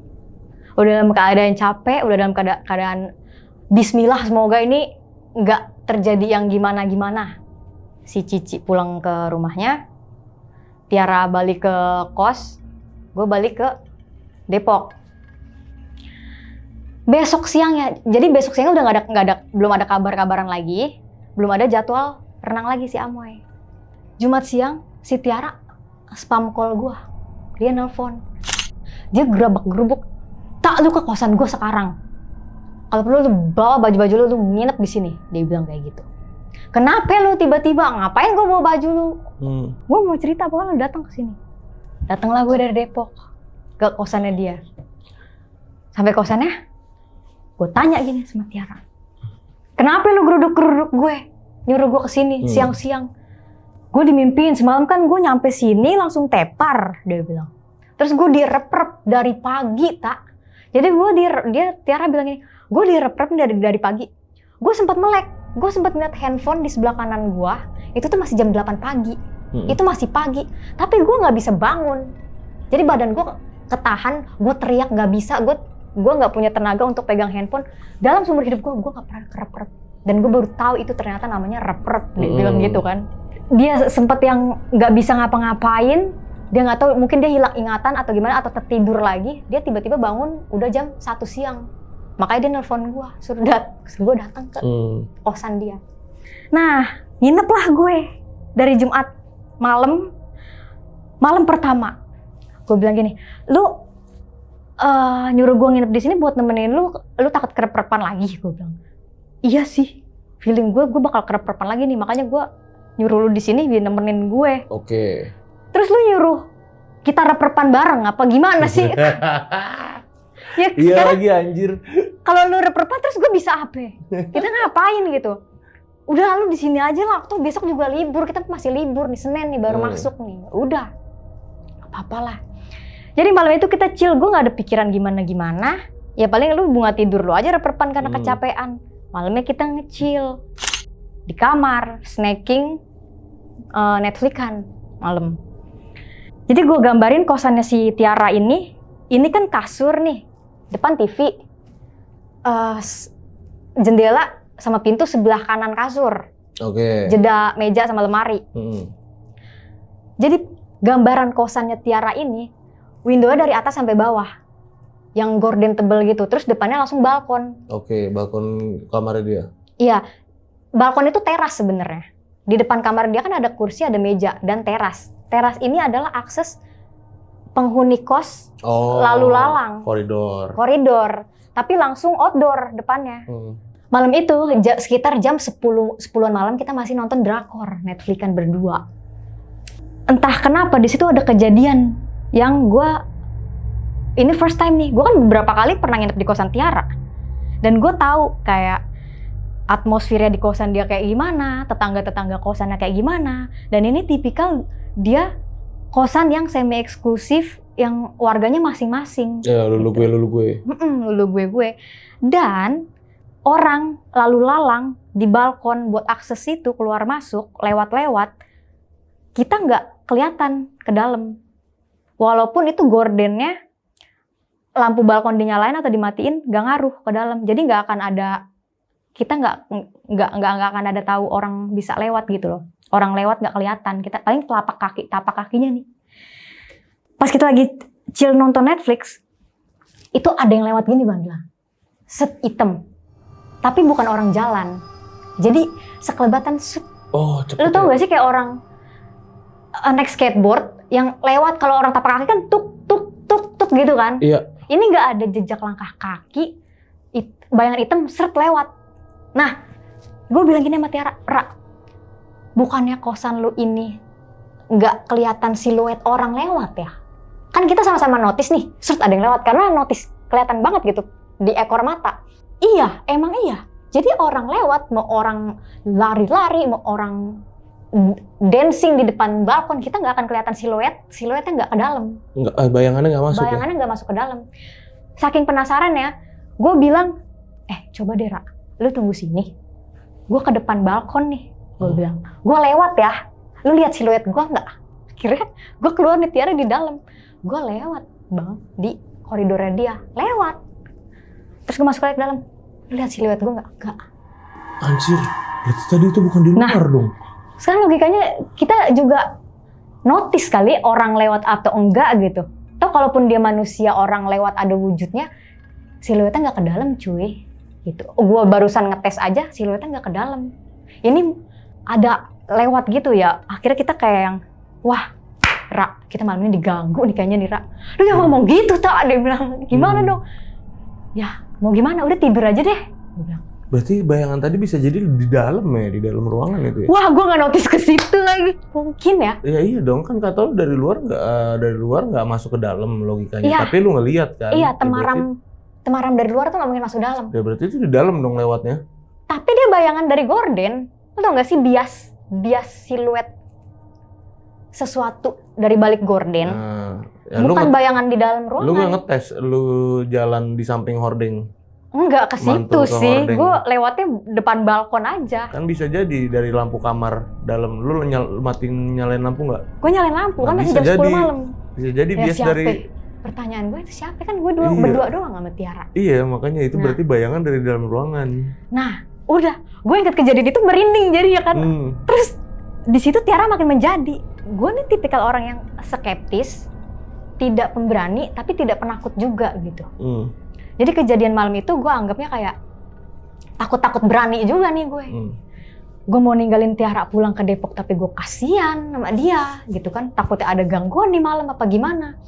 S1: Udah dalam keadaan capek, udah dalam keadaan bismillah, semoga ini nggak terjadi yang gimana-gimana. Si Cici pulang ke rumahnya, Tiara balik ke kos, gue balik ke Depok. Besok siangnya, jadi besok siangnya udah belum ada kabar-kabaran lagi, belum ada jadwal renang lagi si Amoy. Jumat siang, si Tiara spam call gue, dia nelpon, dia gerabak-gerubuk, tak lu ke kosan gue sekarang. Kalau perlu lu bawa baju-baju lu nginep di sini, dia bilang kayak gitu. Kenapa lu tiba-tiba, ngapain gue bawa baju lu? Gue mau cerita bahwa lu datang ke sini. Datanglah gue dari Depok ke kosannya dia. Sampai kosannya, gue tanya gini sama Tiara, kenapa lu geruduk-geruduk gue, nyuruh gue kesini siang-siang? Gue dimimpiin semalam kan gue nyampe sini langsung tepar, dia bilang. Terus gue direp-rep dari pagi, tak? Jadi Tiara bilang gini, gue direp-rep dari pagi. Gue sempat melek, gue sempat ngeliat handphone di sebelah kanan gue, itu tuh masih jam 8 pagi. Itu masih pagi, tapi gue nggak bisa bangun. Jadi badan gue ketahan, gue teriak nggak bisa, gue nggak punya tenaga untuk pegang handphone. Dalam seumur hidup gue nggak pernah kerep-rep. Dan gue baru tahu itu ternyata namanya rep-rep, dia bilang gitu kan. Dia sempat yang nggak bisa ngapa-ngapain, dia nggak tahu, mungkin dia hilang ingatan atau gimana, atau tertidur lagi. Dia tiba-tiba bangun udah jam 1 siang. Makanya dia nelpon gue, suruh gue datang ke kosan dia. Nah, nginep lah gue dari Jumat malam pertama. Gue bilang gini, lu nyuruh gue nginep di sini buat nemenin lu takut kerep-kerepan lagi? Gue bilang, iya sih, feeling gue bakal kerep-kerepan lagi nih, makanya gue nyuruh lu di sini biar nemenin gue.
S2: Oke.
S1: Terus lu nyuruh kita rep-repan bareng apa gimana sih? Ya,
S2: iya lagi anjir.
S1: Kalau lu rep-repan terus gue bisa apa? Kita ngapain gitu? Udah lu di sini aja lah, tuh besok juga libur, kita masih libur nih, Senin nih baru masuk nih. Udah, apa-apalah. Jadi malam itu kita chill, gue nggak ada pikiran gimana-gimana. Ya paling lu bunga tidur lu aja reperpan karena kecapean. Malamnya kita nge-chill di kamar, snacking, Netflix-an malam. Jadi gue gambarin kosannya si Tiara ini kan kasur nih, depan TV, jendela sama pintu sebelah kanan kasur.
S2: Oke.
S1: Jeda meja sama lemari. Jadi gambaran kosannya Tiara ini, window-nya dari atas sampai bawah. Yang gorden tebel gitu, terus depannya langsung balkon.
S2: Oke, balkon kamarnya dia.
S1: Iya, balkon itu teras sebenarnya. Di depan kamar dia kan ada kursi, ada meja, dan teras. Teras ini adalah akses penghuni kos lalu lalang. Koridor, tapi langsung outdoor depannya. Malam itu sekitar jam 10-an malam kita masih nonton drakor, Netflix-an berdua. Entah kenapa di situ ada kejadian yang ini first time nih, gue kan beberapa kali pernah nginep di kosan Tiara. Dan gue tahu kayak atmosfernya di kosan dia kayak gimana, tetangga-tetangga kosannya kayak gimana. Dan ini tipikal dia kosan yang semi eksklusif, yang warganya masing-masing.
S2: Ya, lulu gue.
S1: Lulu gue. Dan orang lalu lalang di balkon buat akses itu keluar masuk, lewat-lewat, kita nggak kelihatan ke dalam. Walaupun itu gordennya, lampu balkon dinyalain atau dimatiin nggak ngaruh ke dalam, jadi nggak akan ada, kita nggak akan ada tahu orang bisa lewat gitu loh. Orang lewat nggak kelihatan, kita paling tapak kakinya nih. Pas kita lagi chill nonton Netflix, itu ada yang lewat gini Bang Gilang, set hitam, tapi bukan orang jalan, jadi sekelebatan set. Oh, cepet. Lu tau nggak sih kayak orang naik skateboard yang lewat, kalau orang tapak kaki kan tuk gitu kan? Iya. Ini nggak ada jejak langkah kaki, bayangan hitam seret lewat. Nah, gue bilang gini sama Tiara, bukannya kosan lu ini nggak kelihatan siluet orang lewat ya? Kan kita sama-sama notice nih, seret ada yang lewat, karena notice kelihatan banget gitu di ekor mata. Iya, emang iya. Jadi orang lewat, mau orang lari-lari, mau orang dancing di depan balkon, kita nggak akan kelihatan siluetnya nggak ke dalam.
S2: Bayangannya nggak masuk.
S1: Bayangannya nggak masuk ke dalam. Saking penasaran ya, gue bilang, coba deh lu tunggu sini. Gue ke depan balkon nih, gue bilang, gue lewat ya. Lu lihat siluet gue nggak? Akhirnya gue keluar nih, Tiara di dalam. Gue lewat bang di koridornya dia, lewat. Terus gue masuk lagi ke dalam. Lu lihat siluet gue nggak? Nggak.
S2: Anjir, berarti tadi itu bukan di luar dong.
S1: Sekarang logikanya kita juga notice kali orang lewat atau enggak gitu. Atau kalaupun dia manusia, orang lewat ada wujudnya, siluetnya nggak ke dalam cuy. Gitu. Gue barusan ngetes aja, siluetnya nggak ke dalam. Ini ada lewat gitu ya. Akhirnya kita kayak yang, wah, kita malam ini diganggu nih kayaknya nih Lu jangan ngomong gitu tak? Dia bilang, gimana dong? Ya mau gimana? Udah tidur aja deh. Gue bilang.
S2: Berarti bayangan tadi bisa jadi di dalam ya, di dalam ruangan itu ya?
S1: Wah, gue nggak notice ke situ lagi. Mungkin ya?
S2: Ya iya dong, kan kata lu dari luar nggak masuk ke dalam logikanya. Iya. Tapi lu ngelihat kan?
S1: Iya, temaram dari luar tuh nggak mungkin masuk dalam.
S2: Ya berarti itu di dalam dong lewatnya.
S1: Tapi dia bayangan dari gorden. Lu tau nggak sih bias siluet sesuatu dari balik gorden? Ya bukan bayangan di dalam ruangan.
S2: Lu nggak ngetes, lu jalan di samping hording?
S1: Enggak ke situ sih, gue lewatnya depan balkon aja.
S2: Kan bisa jadi dari lampu kamar dalam, lu nyalain lampu nggak?
S1: Gue nyalain lampu, kan masih jam 10 malam.
S2: Bisa jadi bias dari...
S1: Pertanyaan gue itu siapa? Kan gue berdua doang sama Tiara.
S2: Iya, makanya itu berarti bayangan dari dalam ruangan. Nah,
S1: udah, gue ingat kejadian itu merinding jadi ya kan. Terus di situ Tiara makin menjadi. Gue nih tipikal orang yang skeptis, tidak pemberani, tapi tidak penakut juga gitu. Jadi kejadian malam itu gue anggapnya kayak takut-takut berani juga nih gue. Gue mau ninggalin Tiara pulang ke Depok, tapi gue kasihan sama dia gitu kan. Takutnya ada gangguan di malam apa gimana.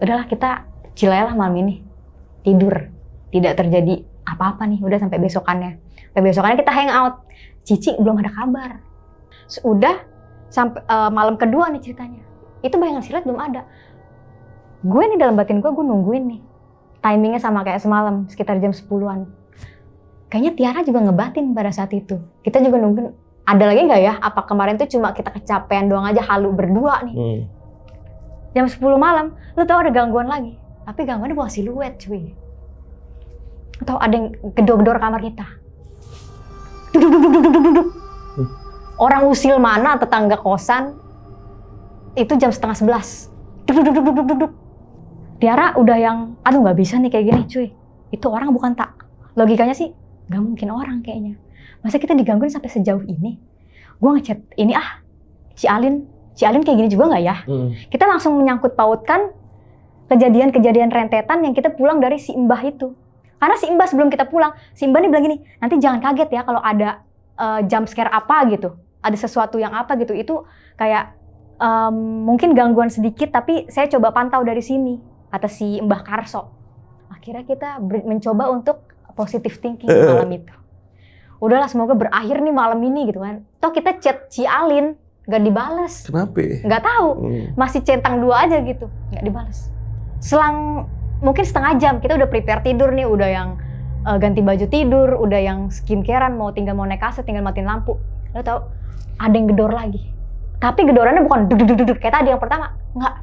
S1: Udahlah kita chill aja lah malam ini. Tidur. Tidak terjadi apa-apa nih, udah sampai besokannya. Sampai besokannya kita hangout. Cici belum ada kabar. Udah sampai malam kedua nih ceritanya. Itu bayangan siluet belum ada. Gue nih dalam batin gue nungguin nih. Timingnya sama kayak semalam, sekitar jam 10-an. Kayaknya Tiara juga ngebatin pada saat itu. Kita juga nungguin, ada lagi nggak ya? Apa kemarin tuh cuma kita kecapean doang aja, halu berdua nih. Jam 10 malam, lu tau ada gangguan lagi. Tapi gangguannya bukan siluet cuy. Atau ada yang gedor-gedor kamar kita. Duduk. Orang usil mana tetangga kosan, itu jam 10:30. Duduk. Tiara udah yang, aduh nggak bisa nih kayak gini cuy. Itu orang bukan tak. Logikanya sih, nggak mungkin orang kayaknya. Masa kita digangguin sampai sejauh ini? Gue ngechat, ini Ci Alin kayak gini juga nggak ya? Kita langsung menyangkut pautkan kejadian-kejadian rentetan yang kita pulang dari si Mbah itu. Karena si Mbah sebelum kita pulang, si Mbah nih bilang gini, nanti jangan kaget ya kalau ada jump scare apa gitu. Ada sesuatu yang apa gitu, itu kayak mungkin gangguan sedikit, tapi saya coba pantau dari sini, kata si Mbah Karso. Akhirnya kita mencoba untuk positive thinking malam itu. Udahlah, semoga berakhir nih malam ini gitu kan. Toh kita chat Ci Alin, gak dibales.
S2: Kenapa?
S1: Gak tahu, masih centang 2 aja gitu, gak dibales. Selang mungkin setengah jam, kita udah prepare tidur nih, udah yang ganti baju tidur, udah yang skincarean, tinggal mau naik kasur, tinggal matiin lampu. Lo tau, ada yang gedor lagi. Tapi gedorannya bukan duk kayak tadi yang pertama, enggak.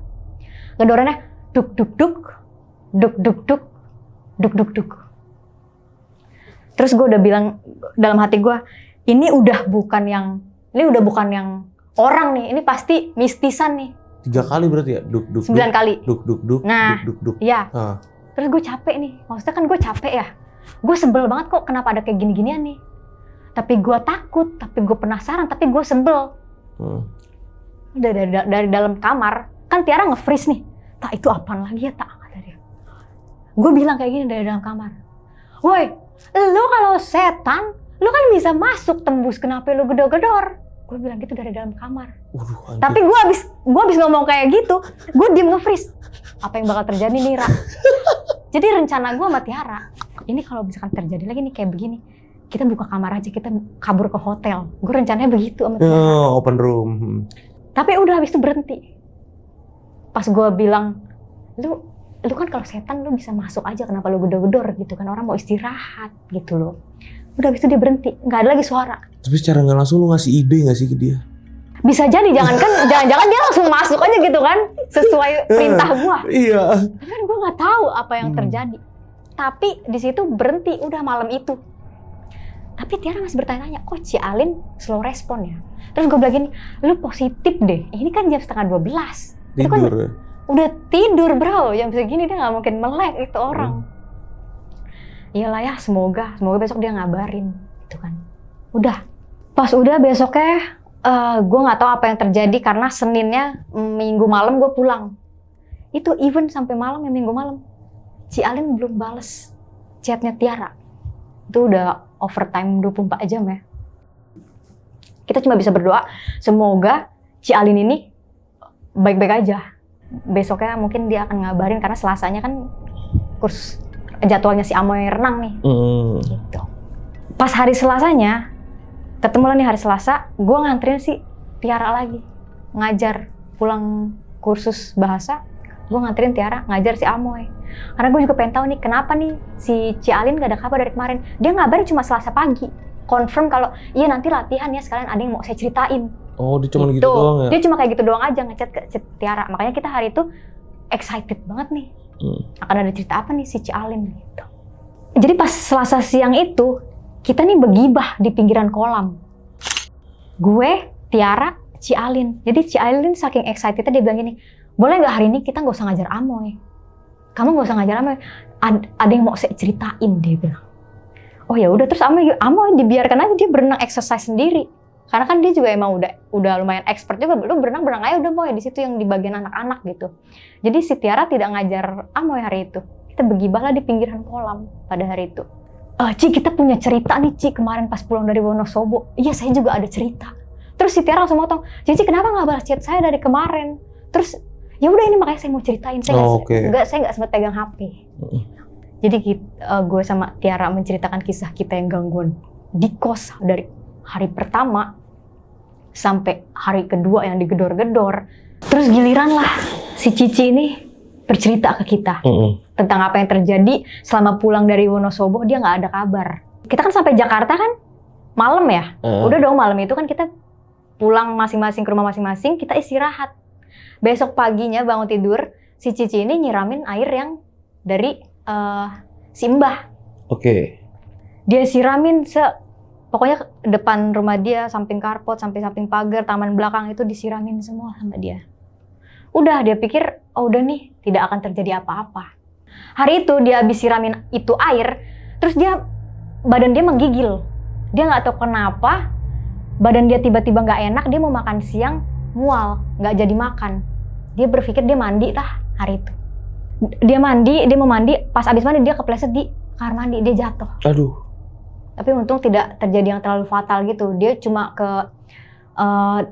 S1: Gedorannya duk. Terus gue udah bilang dalam hati gue, ini udah bukan yang orang nih, ini pasti mistisan nih.
S2: 3 kali berarti ya? Duk.
S1: 9 kali.
S2: Duk.
S1: Nah,
S2: duk.
S1: Iya. Terus gue capek nih, maksudnya kan gue capek ya. Gue sebel banget kok kenapa ada kayak gini-ginian nih. Tapi gue takut, tapi gue penasaran, tapi gue sebel. Dari dalam kamar, kan Tiara nge-freeze nih. Tak, itu apaan lagi ya tak? Kata dia. Gue bilang kayak gini dari dalam kamar. Woi, lu kalau setan, lu kan bisa masuk tembus, kenapa lu gedor-gedor? Gue bilang gitu dari dalam kamar. Tapi gue abis ngomong kayak gitu, gue diem nge-freeze. Apa yang bakal terjadi nih, Ra? Jadi rencana gue sama Tiara, ini kalau misalkan terjadi lagi nih kayak begini, kita buka kamar aja, kita kabur ke hotel. Gue rencananya begitu sama Tiara.
S2: Open room.
S1: Tapi udah habis itu berhenti. Pas gue bilang, lu kan kalau setan lu bisa masuk aja, kenapa lu gedor-gedor gitu kan, orang mau istirahat gitu loh. Udah habis itu dia berhenti, nggak ada lagi suara.
S2: Tapi secara nggak langsung lu ngasih ide nggak sih ke dia?
S1: Bisa jadi, jangan-jangan dia langsung masuk aja gitu kan, sesuai perintah gua.
S2: Iya.
S1: Tapi kan gua nggak tahu apa yang terjadi. Tapi di situ berhenti, udah malam itu. Tapi Tiara masih bertanya-tanya, kok Ci Alin slow respon ya? Terus gue bilang gini, lu positif deh, ini kan jam 11:30.
S2: Tidur
S1: itu kan
S2: ya?
S1: Udah tidur bro, jam segini dia nggak mungkin melek itu orang. Iyalah ya, semoga besok dia ngabarin gitu kan. Udah, pas udah besoknya gue nggak tahu apa yang terjadi karena Seninnya Minggu malam gue pulang. Itu even sampai malam ya, Minggu malam Ci Alin belum bales chatnya Tiara. Itu udah overtime 24 jam ya. Kita cuma bisa berdoa semoga Ci Alin ini baik-baik aja. Besoknya mungkin dia akan ngabarin karena Selasanya kan kurs jadwalnya si Amoy renang nih. Gitu. Pas hari Selasanya, ketemu lah nih hari Selasa, gue nganterin si Tiara lagi ngajar, pulang kursus bahasa, gue nganterin Tiara ngajar si Amoy. Karena gue juga pengen tahu nih kenapa nih si Ci Alin gak ada kabar dari kemarin. Dia ngabarin cuma Selasa pagi, confirm kalau iya nanti latihan ya, sekalian ada yang mau saya ceritain.
S2: Oh, dia cuma gitu doang ya? Dia
S1: cuma kayak gitu doang aja ngechat ke Tiara. Makanya kita hari itu excited banget nih. Akan ada cerita apa nih si Ci Alin gitu. Jadi pas Selasa siang itu, kita nih begibah di pinggiran kolam. Gue, Tiara, Ci Alin. Jadi Ci Alin saking excitednya dia bilang gini, boleh nggak hari ini kita nggak usah ngajar Amoy? Kamu nggak usah ngajar Amoy. Ada yang mau saya ceritain, dia bilang. Oh ya udah, terus Amoy dibiarkan aja dia berenang exercise sendiri. Karena kan dia juga emang udah lumayan expert juga. Lu berenang aja udah Moy, di situ yang di bagian anak-anak gitu. Jadi si Tiara tidak ngajar Amoy hari itu. Kita begibah lah di pinggiran kolam pada hari itu. Ci, kita punya cerita nih Ci, kemarin pas pulang dari Wonosobo. Iya, saya juga ada cerita. Terus si Tiara langsung motong, Cici kenapa nggak balas chat saya dari kemarin? Terus ya udah ini makanya saya mau ceritain. Saya nggak sempat pegang HP. Jadi gue sama Tiara menceritakan kisah kita yang gangguan di kos dari hari pertama sampai hari kedua yang digedor-gedor. Terus giliran lah si Cici ini bercerita ke kita tentang apa yang terjadi selama pulang dari Wonosobo. Dia nggak ada kabar. Kita kan sampai Jakarta kan malam ya. Udah dong malam itu kan kita pulang masing-masing ke rumah masing-masing, kita istirahat. Besok paginya bangun tidur, si Cici ini nyiramin air yang dari si Mbah.
S2: Oke.
S1: Dia siramin pokoknya depan rumah dia, samping carport, sampai samping pagar, taman belakang itu disiramin semua sama dia. Udah, dia pikir, oh udah nih, tidak akan terjadi apa-apa. Hari itu dia habis siramin itu air, terus badan dia menggigil. Dia nggak tahu kenapa, badan dia tiba-tiba nggak enak, dia mau makan siang, mual, nggak jadi makan. Dia berpikir dia mandi lah hari itu. Dia mau mandi, pas abis mandi dia kepleset di kamar mandi, dia jatuh.
S2: Aduh.
S1: Tapi untung tidak terjadi yang terlalu fatal gitu. Dia cuma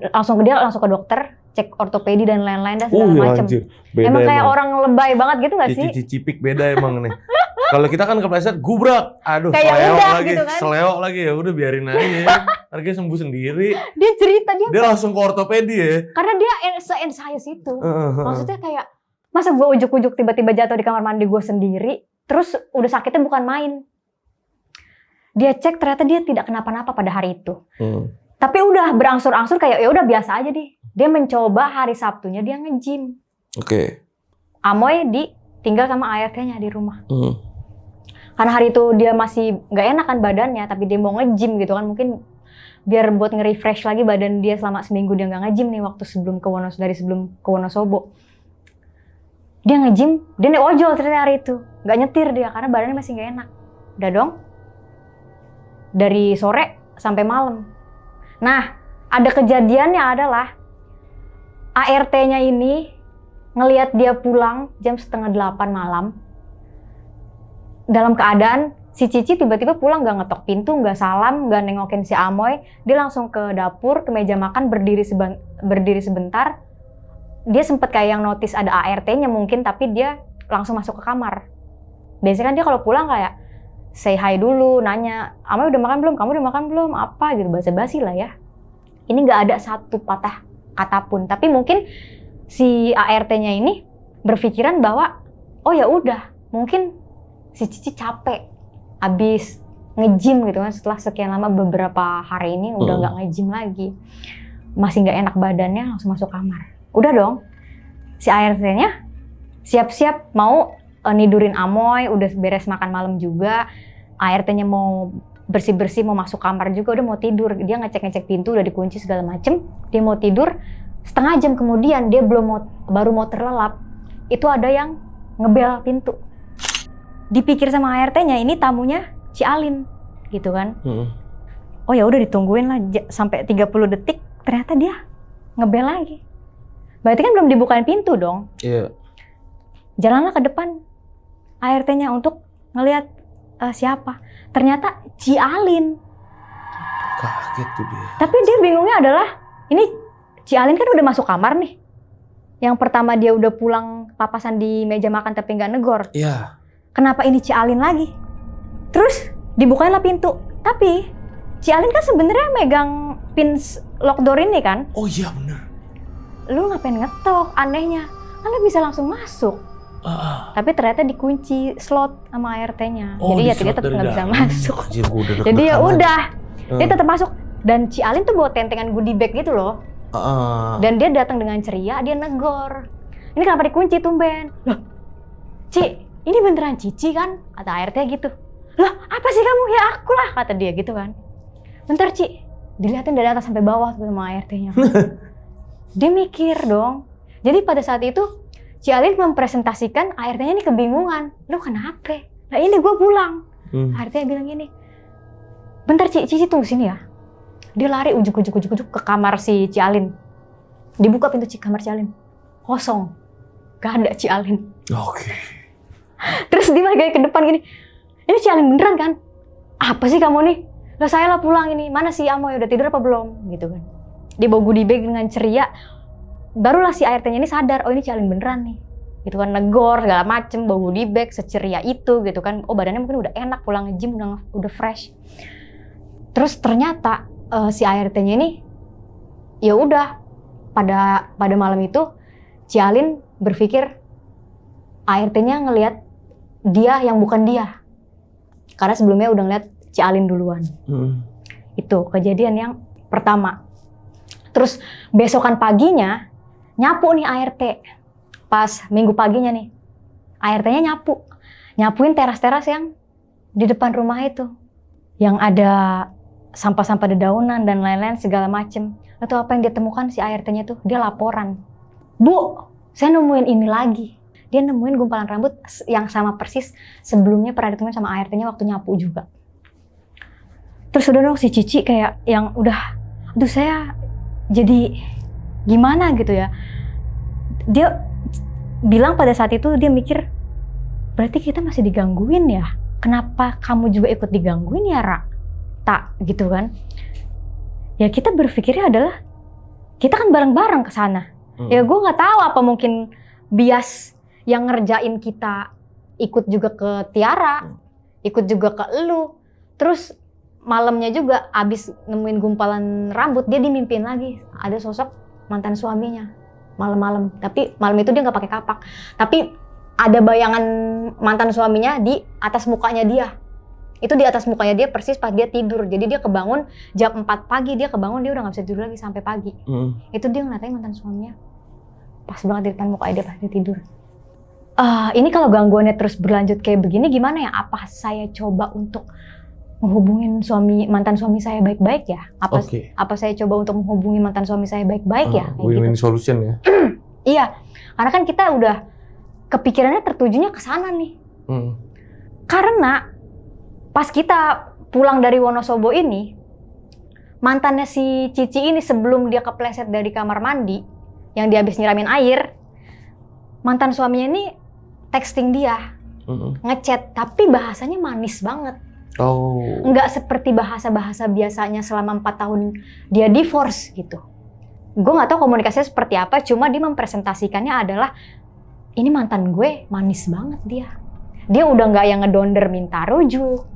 S1: langsung ke dokter, cek ortopedi dan lain-lain dan segala macam. Emang kayak orang lebay banget gitu gak sih?
S2: Cicipik beda emang nih. Kalau kita kan kepleset gubrak, aduh selewok lagi ya udah biarin aja. Harga sembuh sendiri. Dia cerita dia langsung ke ortopedi ya.
S1: Karena dia se-anxious itu. Maksudnya kayak masa gue ujuk-ujuk tiba-tiba jatuh di kamar mandi gue sendiri, terus udah sakitnya bukan main. Dia cek ternyata dia tidak kenapa-napa pada hari itu. Tapi udah berangsur-angsur kayak ya udah biasa aja deh. Dia mencoba hari Sabtunya dia nge-gym.
S2: Oke.
S1: Amoy tinggal sama ART-nya di rumah. Karena hari itu dia masih nggak enak kan badannya, tapi dia mau nge-gym gitu kan, mungkin biar buat nge-refresh lagi badan dia selama seminggu dia nggak nge-gym nih waktu sebelum ke Wonosobo. Dia nge-gym, dia naik ojol ternyata hari itu. Nggak nyetir dia karena badannya masih nggak enak. Udah dong. Dari sore sampai malam. Nah, ada kejadiannya adalah ART-nya ini ngelihat dia pulang jam 7:30 malam. Dalam keadaan si Cici tiba-tiba pulang gak ngetok pintu, gak salam, gak nengokin si Amoy. Dia langsung ke dapur, ke meja makan, berdiri sebentar. Dia sempet kayak yang notice ada ART-nya mungkin, tapi dia langsung masuk ke kamar. Biasanya kan dia kalau pulang kayak say hi dulu, nanya, Amoy udah makan belum? Kamu udah makan belum? Apa gitu, basa-basi lah ya. Ini nggak ada satu patah kata pun. Tapi mungkin si ART-nya ini berpikiran bahwa, oh ya udah, mungkin si Cici capek, abis nge-gym gitu kan. Setelah sekian lama beberapa hari ini udah nggak nge-gym lagi, masih nggak enak badannya, langsung masuk kamar. Udah dong, si ART-nya siap-siap mau nidurin Amoy, udah beres makan malam juga. ART-nya mau bersih-bersih, mau masuk kamar juga, udah mau tidur. Dia ngecek-ngecek pintu, udah dikunci segala macem. Dia mau tidur, setengah jam kemudian dia baru mau terlelap. Itu ada yang ngebel pintu. Dipikir sama ART-nya ini tamunya Ci Alin, gitu kan. Oh ya udah ditungguin lah sampai 30 detik, ternyata dia ngebel lagi. Berarti kan belum dibukain pintu dong.
S2: Iya.
S1: Jalanlah ke depan ART-nya untuk ngelihat siapa. Ternyata Ci Alin.
S2: Kaget tuh dia.
S1: Tapi dia bingungnya adalah, ini Ci Alin kan udah masuk kamar nih. Yang pertama dia udah pulang papasan di meja makan tapi nggak negor.
S2: Iya.
S1: Kenapa ini Ci Alin lagi? Terus dibukainlah pintu. Tapi Ci Alin kan sebenarnya megang pin lock door ini kan.
S2: Oh iya bener.
S1: Lu ngapain ngetok? Anehnya. Kan lu bisa langsung masuk. Tapi ternyata dikunci slot sama ART-nya. Jadi ya dia tetap nggak bisa masuk. Jadi ya udah, dia tetap masuk. Dan Ci Alin tuh bawa tentengan goodie bag gitu loh. Dan dia datang dengan ceria, dia negor. Ini kenapa dikunci tumben? Loh, Ci, ini beneran Cici kan? Kata ART gitu. Loh, apa sih kamu? Ya aku lah, kata dia gitu kan. Bentar Ci, dilihatin dari atas sampai bawah sama ART-nya. Dia mikir dong. Jadi pada saat itu Ci Alin mempresentasikan, ART-nya ini kebingungan. Lu kenapa? Nah ini gue pulang. ART-nya bilang gini, bentar Cici tunggu sini ya. Dia lari ujuk-ujuk ke kamar si Ci Alin. Dibuka pintu kamar Ci Alin. Kosong. Gak ada Ci Alin.
S2: Oke.
S1: Terus dia lagi ke depan gini, ini Ci Alin beneran kan? Apa sih kamu nih? Lah saya lah pulang ini. Mana si Amoy udah tidur apa belum? Gitu kan. Dia bawa goodie bag dengan ceria. Barulah si ART-nya ini sadar, oh ini Ci Alin beneran nih. Gitu kan, negor segala macem, bawa goodie bag seceria itu gitu kan. Oh badannya mungkin udah enak, pulang nge-gym udah fresh. Terus ternyata si ART-nya ini ya udah pada malam itu Ci Alin berpikir ART-nya ngelihat dia yang bukan dia. Karena sebelumnya udah ngeliat Ci Alin duluan. Itu kejadian yang pertama. Terus besokan paginya nyapu nih ART. Pas minggu paginya nih, ART-nya nyapuin teras-teras yang di depan rumah itu yang ada sampah-sampah dedaunan dan lain-lain segala macem. Lo tau apa yang dia temukan si ART-nya tuh? Dia laporan, "Bu, saya nemuin ini lagi." Dia nemuin gumpalan rambut yang sama persis sebelumnya pernah ditemuin sama ART-nya waktu nyapu juga. Terus udah dong si Cici kayak yang udah, aduh saya jadi gimana gitu ya. Dia bilang pada saat itu dia mikir, berarti kita masih digangguin ya? Kenapa kamu juga ikut digangguin ya, Ra? Tak gitu kan? Ya kita berpikirnya adalah kita kan bareng-bareng ke sana. Ya gue nggak tahu apa mungkin bias yang ngerjain kita ikut juga ke Tiara, ikut juga ke elu. Terus malamnya juga abis nemuin gumpalan rambut dia dimimpiin lagi ada sosok mantan suaminya malam-malam. Tapi malam itu dia nggak pakai kapak. Tapi ada bayangan mantan suaminya di atas mukanya dia. Itu di atas mukanya dia persis pas dia tidur. Jadi dia kebangun jam 4 pagi, dia kebangun dia udah nggak bisa tidur lagi sampai pagi. Itu dia ngeliatin mantan suaminya pas banget di depan mukanya dia pas dia tidur. Ini kalau gangguannya terus berlanjut kayak begini gimana ya? Apa saya coba untuk menghubungin mantan suami saya baik-baik ya? Apa saya coba untuk menghubungi mantan suami saya baik-baik ya?
S2: Win-win gitu. Solution ya?
S1: Iya, karena kan kita udah kepikirannya tertujunya ke sana nih. Karena pas kita pulang dari Wonosobo ini, mantannya si Cici ini sebelum dia kepleset dari kamar mandi, yang dia habis nyiramin air, mantan suaminya ini texting dia, ngechat, tapi bahasanya manis banget. Nggak seperti bahasa-bahasa biasanya selama 4 tahun dia divorce gitu. Gue nggak tahu komunikasinya seperti apa, cuma dia mempresentasikannya adalah ini mantan gue manis banget dia. Dia udah nggak yang ngedonder minta rujuk,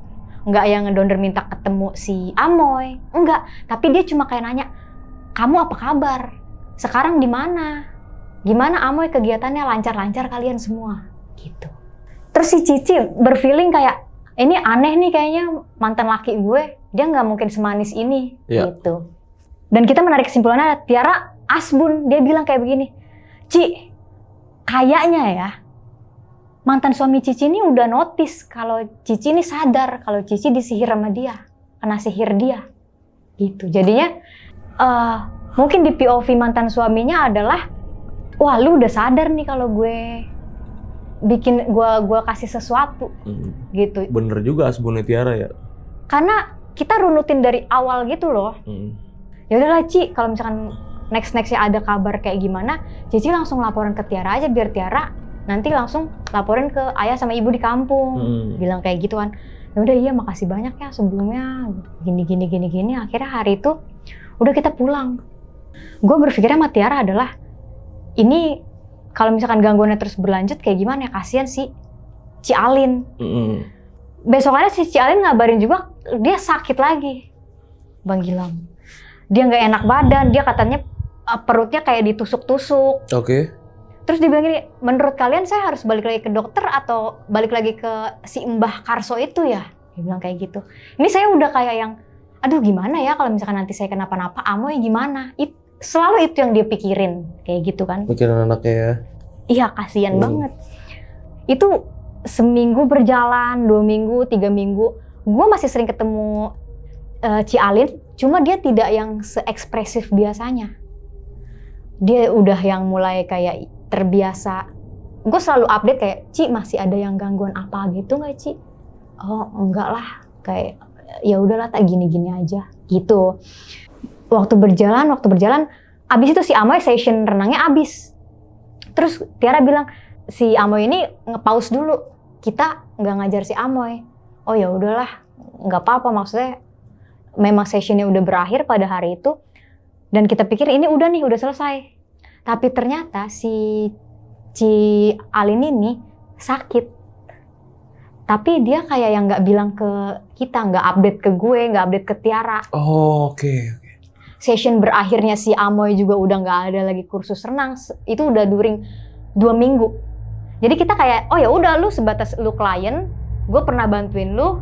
S1: nggak yang ngedonder minta ketemu si Amoy, enggak. Tapi dia cuma kayak nanya, kamu apa kabar? Sekarang di mana? Gimana Amoy kegiatannya, lancar-lancar kalian semua? Gitu. Terus si Cici berfeeling kayak ini aneh nih kayaknya mantan laki gue, dia nggak mungkin semanis ini, gitu. Dan kita menarik kesimpulannya, Tiara asbun, dia bilang kayak begini, Ci, kayaknya ya mantan suami Cici ini udah notice kalau Cici ini sadar kalau Cici disihir sama dia, kena sihir dia, gitu. Jadinya mungkin di POV mantan suaminya adalah, wah lu udah sadar nih kalau gue bikin gue kasih sesuatu, gitu.
S2: Bener juga asbunnya Tiara ya.
S1: Karena kita runutin dari awal gitu loh. Ya udahlah Ci, kalau misalkan next-nextnya ada kabar kayak gimana, Cici langsung laporan ke Tiara aja biar Tiara nanti langsung laporin ke ayah sama ibu di kampung. Bilang kayak gitu kan. Ya udah iya makasih banyak ya sebelumnya gini. Akhirnya hari itu udah kita pulang. Gue berpikirnya sama Tiara adalah ini kalau misalkan gangguannya terus berlanjut kayak gimana ya, kasihan si Ci Alin. Besokannya si Ci Alin ngabarin juga dia sakit lagi, Bang Gilang. Dia nggak enak badan, dia katanya perutnya kayak ditusuk-tusuk. Terus dia bilang gini, menurut kalian saya harus balik lagi ke dokter atau balik lagi ke si Mbah Karso itu ya? Dia bilang kayak gitu. Ini saya udah kayak yang, aduh gimana ya kalau misalkan nanti saya kenapa-napa, Amoy gimana? Selalu itu yang dia pikirin, kayak gitu kan.
S2: Pikiran anaknya ya?
S1: Iya, kasihan banget. Itu seminggu berjalan, 2 minggu, 3 minggu. Gue masih sering ketemu Ci Alin, cuma dia tidak yang se-ekspresif biasanya. Dia udah yang mulai kayak terbiasa. Gue selalu update kayak, Ci masih ada yang gangguan apa gitu nggak Ci? Oh enggak lah, kayak ya udahlah tak gini-gini aja, gitu. Waktu berjalan, abis itu si Amoy session renangnya abis. Terus Tiara bilang, si Amoy ini nge-pause dulu. Kita nggak ngajar si Amoy. Oh ya udahlah, nggak apa-apa, maksudnya memang sessionnya udah berakhir pada hari itu. Dan kita pikir ini udah nih, udah selesai. Tapi ternyata si Alin ini sakit. Tapi dia kayak yang nggak bilang ke kita, nggak update ke gue, nggak update ke Tiara.
S2: Oke.
S1: Session berakhirnya si Amoy juga udah nggak ada lagi kursus renang. Itu udah during 2 minggu. Jadi kita kayak, oh ya udah lu sebatas lu klien, gue pernah bantuin lu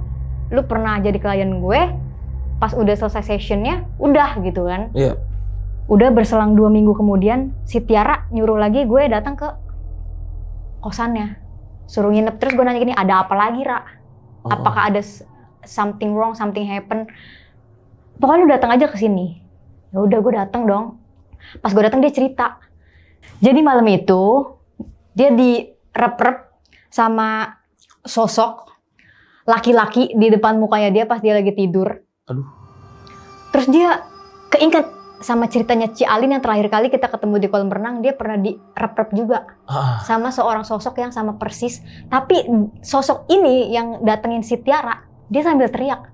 S1: pernah jadi klien gue. Pas udah selesai sessionnya, udah gitu kan.
S2: Iya.
S1: Udah berselang 2 minggu kemudian, si Tiara nyuruh lagi gue datang ke kosannya. Suruh nginep, terus gue nanya gini, ada apa lagi Ra? Apakah ada something wrong, something happen? Pokoknya lu datang aja ke sini. Ya udah, gue datang dong. Pas gue datang dia cerita. Jadi malam itu dia direp-rep sama sosok laki-laki di depan mukanya dia pas dia lagi tidur.
S2: Aduh.
S1: Terus dia keinget sama ceritanya Ci Alin yang terakhir kali kita ketemu di kolam renang, dia pernah direp-rep juga sama seorang sosok yang sama persis. Tapi sosok ini yang datengin si Tiara, dia sambil teriak,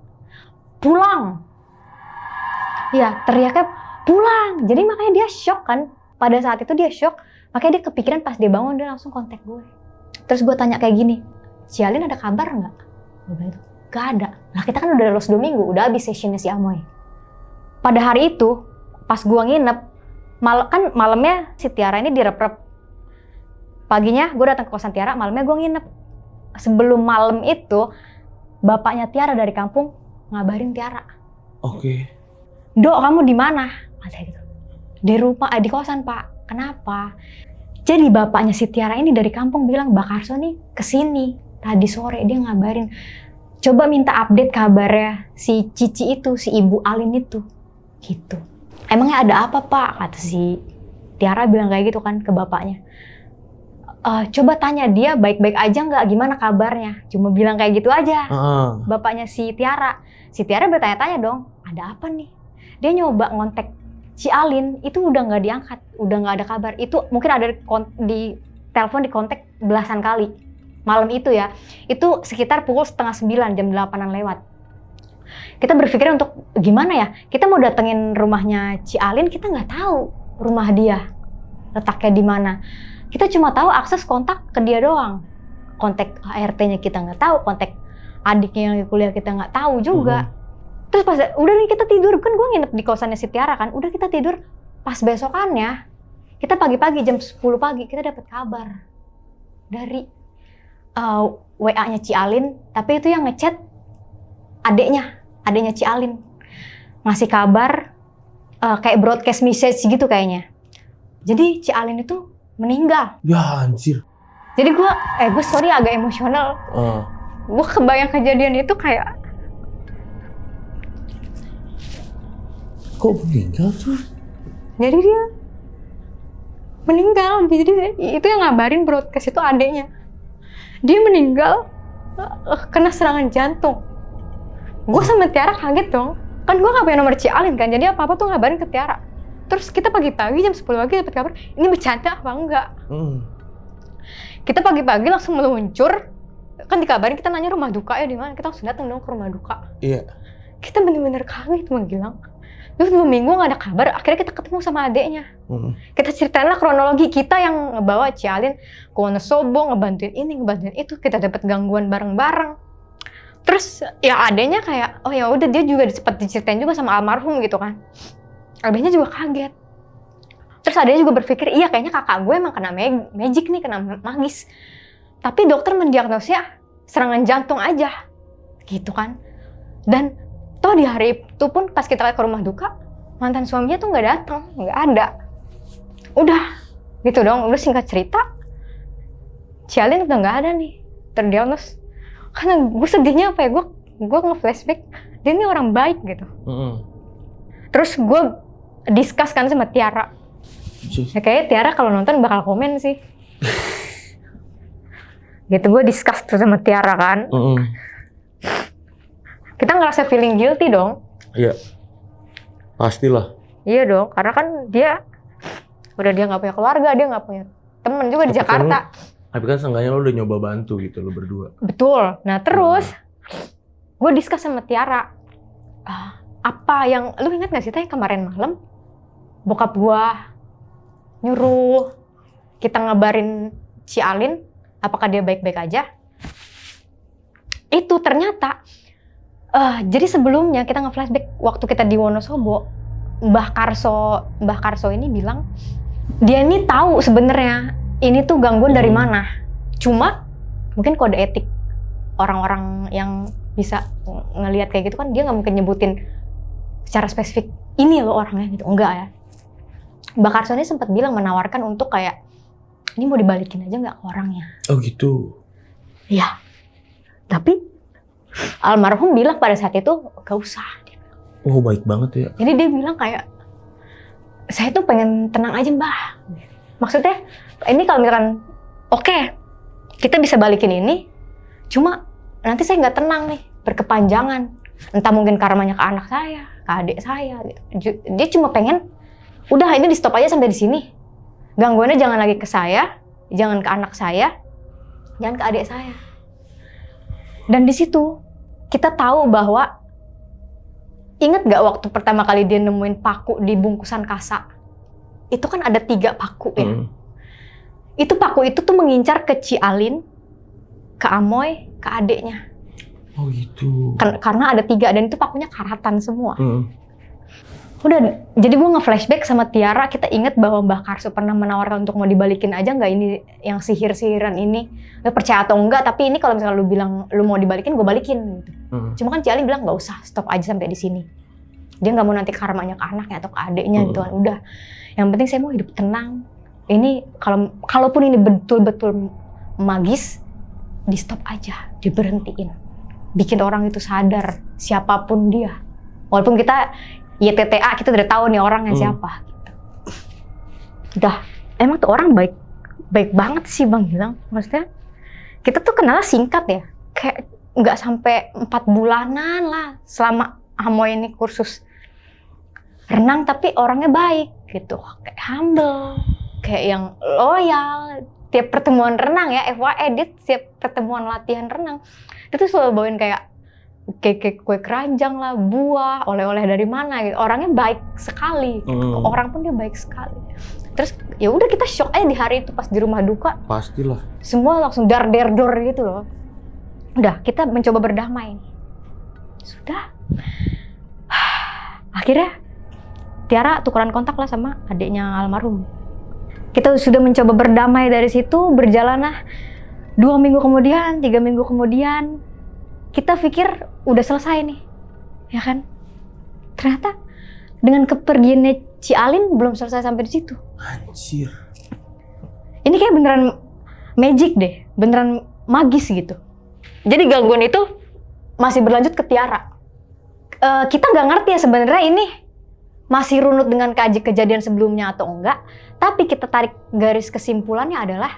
S1: pulang. Ya, teriaknya pulang. Jadi makanya dia shock kan. Pada saat itu dia shock, makanya dia kepikiran pas dia bangun dia langsung kontak gue. Terus gue tanya kayak gini, Ci Alin ada kabar nggak? Gue bilang, gak ada. Lah kita kan udah lolos 2 minggu, udah habis sessionnya si Amoy. Pada hari itu, pas gue nginep, kan malamnya si Tiara ini direp-rep. Paginya gue datang ke kosan Tiara, malamnya gue nginep. Sebelum malam itu, bapaknya Tiara dari kampung ngabarin Tiara.
S2: Oke.
S1: Dok, kamu di mana? Katanya gitu. Di rumah, di kosan Pak. Kenapa? Jadi bapaknya si Tiara ini dari kampung bilang, Mbak Karso nih kesini. Tadi sore dia ngabarin. Coba minta update kabarnya si Cici itu, si Ibu Alin itu. Gitu. Emangnya ada apa Pak? Kata si Tiara bilang kayak gitu kan ke bapaknya. Coba tanya dia baik-baik aja nggak? Gimana kabarnya? Cuma bilang kayak gitu aja. Bapaknya si Tiara. Si Tiara bertanya-tanya dong, ada apa nih? Dia nyoba ngontek si Alin, itu udah nggak diangkat, udah nggak ada kabar. Itu mungkin ada di telepon, di kontak belasan kali. Malam itu ya, itu sekitar pukul 8:30, jam 8-an lewat. Kita berpikir untuk gimana ya, kita mau datengin rumahnya Ci Alin, kita nggak tahu rumah dia letaknya di mana. Kita cuma tahu akses kontak ke dia doang. Kontak ART-nya kita nggak tahu, kontak adiknya yang kuliah kita nggak tahu juga. Terus pas udah nih kita tidur, kan gue nginep di kosannya si Tiara kan, udah kita tidur, pas besokannya kita pagi-pagi jam 10 pagi kita dapat kabar dari WA-nya Ci Alin, tapi itu yang ngechat adeknya Ci Alin, ngasih kabar kayak broadcast message gitu kayaknya. Jadi Ci Alin itu meninggal.
S2: Ya anjir.
S1: Jadi gue sorry agak emosional. Gue kebayang kejadian itu kayak,
S2: kok meninggal tuh?
S1: jadi dia meninggal. Jadi itu yang ngabarin broadcast itu adeknya. Dia meninggal kena serangan jantung. Gue sama Tiara kaget dong. Kan gue gak punya nomor Ci Alin kan, jadi apa-apa tuh ngabarin ke Tiara. Terus kita pagi-pagi jam 10 pagi dapat kabar, ini bercanda apa enggak? Kita pagi-pagi langsung meluncur. Kan dikabarin, kita nanya rumah duka ya di mana? Kita langsung datang dong ke rumah duka.
S2: Iya.
S1: Kita bener-bener kaget menghilang. Terus 2 minggu gak ada kabar, akhirnya kita ketemu sama adeknya. Kita ceritain lah kronologi kita yang ngebawa Ci Alin ke Wonosobo, ngebantuin ini, ngebantuin itu. Kita dapat gangguan bareng-bareng. Terus ya adeknya kayak, oh ya udah, dia juga sempat diceritain juga sama almarhum gitu kan. Adeknya juga kaget. Terus adeknya juga berpikir, iya kayaknya kakak gue emang kena magic nih, kena magis. Tapi dokter mendiagnosnya serangan jantung aja, gitu kan. Dan toh di hari itu pun pas kita ke rumah duka, mantan suaminya tuh nggak datang, nggak ada. Udah, gitu dong. Udah singkat cerita, Ci Alin udah nggak ada nih, terdiagnos. Karena gue sedihnya apa ya, gue nge-flashback, dia ini orang baik gitu. Terus gue discuss kan sama Tiara. Ya, kayaknya Tiara kalau nonton bakal komen sih. Gitu, gue discuss tuh sama Tiara kan. Kita ngerasa feeling guilty dong.
S2: Iya. Pastilah.
S1: Iya dong, karena kan dia nggak punya keluarga, dia nggak punya temen juga di Jakarta.
S2: Tapi kan seenggaknya lo udah nyoba bantu gitu, lo berdua.
S1: Betul. Nah terus, gue discuss sama Tiara. Apa yang, lu ingat gak sih Tay, kemarin malam bokap gue nyuruh kita ngabarin Ci Alin, apakah dia baik-baik aja? Itu ternyata, jadi sebelumnya kita nge-flashback waktu kita di Wonosobo, Mbah Karso ini bilang, dia ini tahu sebenarnya ini tuh gangguan dari mana. Cuma mungkin kode etik orang-orang yang bisa ngelihat kayak gitu kan, dia nggak mungkin nyebutin secara spesifik ini loh orangnya gitu, enggak ya. Mbak Karso ini sempat bilang, menawarkan untuk kayak, ini mau dibalikin aja nggak ke orangnya.
S2: Oh gitu.
S1: Iya. Tapi Almarhum bilang pada saat itu gak usah.
S2: Oh baik banget ya.
S1: Jadi dia bilang kayak, saya tuh pengen tenang aja Mbah. Maksudnya ini kalau misalkan oke, kita bisa balikin ini, cuma nanti saya nggak tenang nih, berkepanjangan. Entah mungkin karmanya ke anak saya, ke adik saya gitu. Dia cuma pengen, udah ini di stop aja sampai di sini. Gangguannya jangan lagi ke saya, jangan ke anak saya, jangan ke adik saya. Dan di situ kita tahu bahwa, ingat gak waktu pertama kali dia nemuin paku di bungkusan kasa? Itu kan ada 3 paku ya. Itu paku itu tuh mengincar ke Cialin, ke Amoy, ke adeknya.
S2: Oh gitu.
S1: Karena ada 3 dan itu pakunya karatan semua. Udah, jadi gue nge-flashback sama Tiara, kita inget bahwa Mbah Karso pernah menawarkan untuk mau dibalikin aja nggak ini yang sihir-sihiran ini. Gak percaya atau enggak, tapi ini kalau misalnya lu bilang lu mau dibalikin, gue balikin gitu. Cuma kan Cialin bilang nggak usah, stop aja sampai di sini. Dia nggak mau nanti karmanya ke anaknya atau ke adiknya gitu kan. Udah, yang penting saya mau hidup tenang. Ini kalaupun ini betul-betul magis, di stop aja, diberhentiin. Bikin orang itu sadar siapapun dia. Walaupun kita YTTA, kita udah tahu nih orangnya siapa. Gitu. Udah, emang tuh orang baik banget sih Bang Gilang. Maksudnya kita tuh kenalnya singkat ya, kayak nggak sampai 4 bulanan lah selama Amoy ini kursus renang, tapi orangnya baik gitu, kayak humble, kayak yang loyal. Tiap pertemuan renang ya, FYI dia tiap pertemuan latihan renang, dia tuh selalu bawain kayak kue keranjang lah, buah, oleh-oleh dari mana gitu. Orangnya baik sekali, orang pun dia baik sekali. Terus ya udah kita shock aja di hari itu pas di rumah duka.
S2: Pastilah.
S1: Semua langsung dar-der-dor gitu loh. Udah, kita mencoba berdamai. Sudah. Akhirnya Tiara tukeran kontak lah sama adiknya almarhum. Kita sudah mencoba berdamai dari situ, berjalanlah 2 minggu kemudian, 3 minggu kemudian, kita pikir udah selesai nih, ya kan? Ternyata dengan kepergiannya Cialin belum selesai sampai di situ.
S2: Anjir.
S1: Ini kayak beneran magic deh, beneran magis gitu. Jadi gangguan itu masih berlanjut ke Tiara. Kita nggak ngerti ya sebenarnya ini masih runut dengan kejadian sebelumnya atau enggak. Tapi kita tarik garis kesimpulannya adalah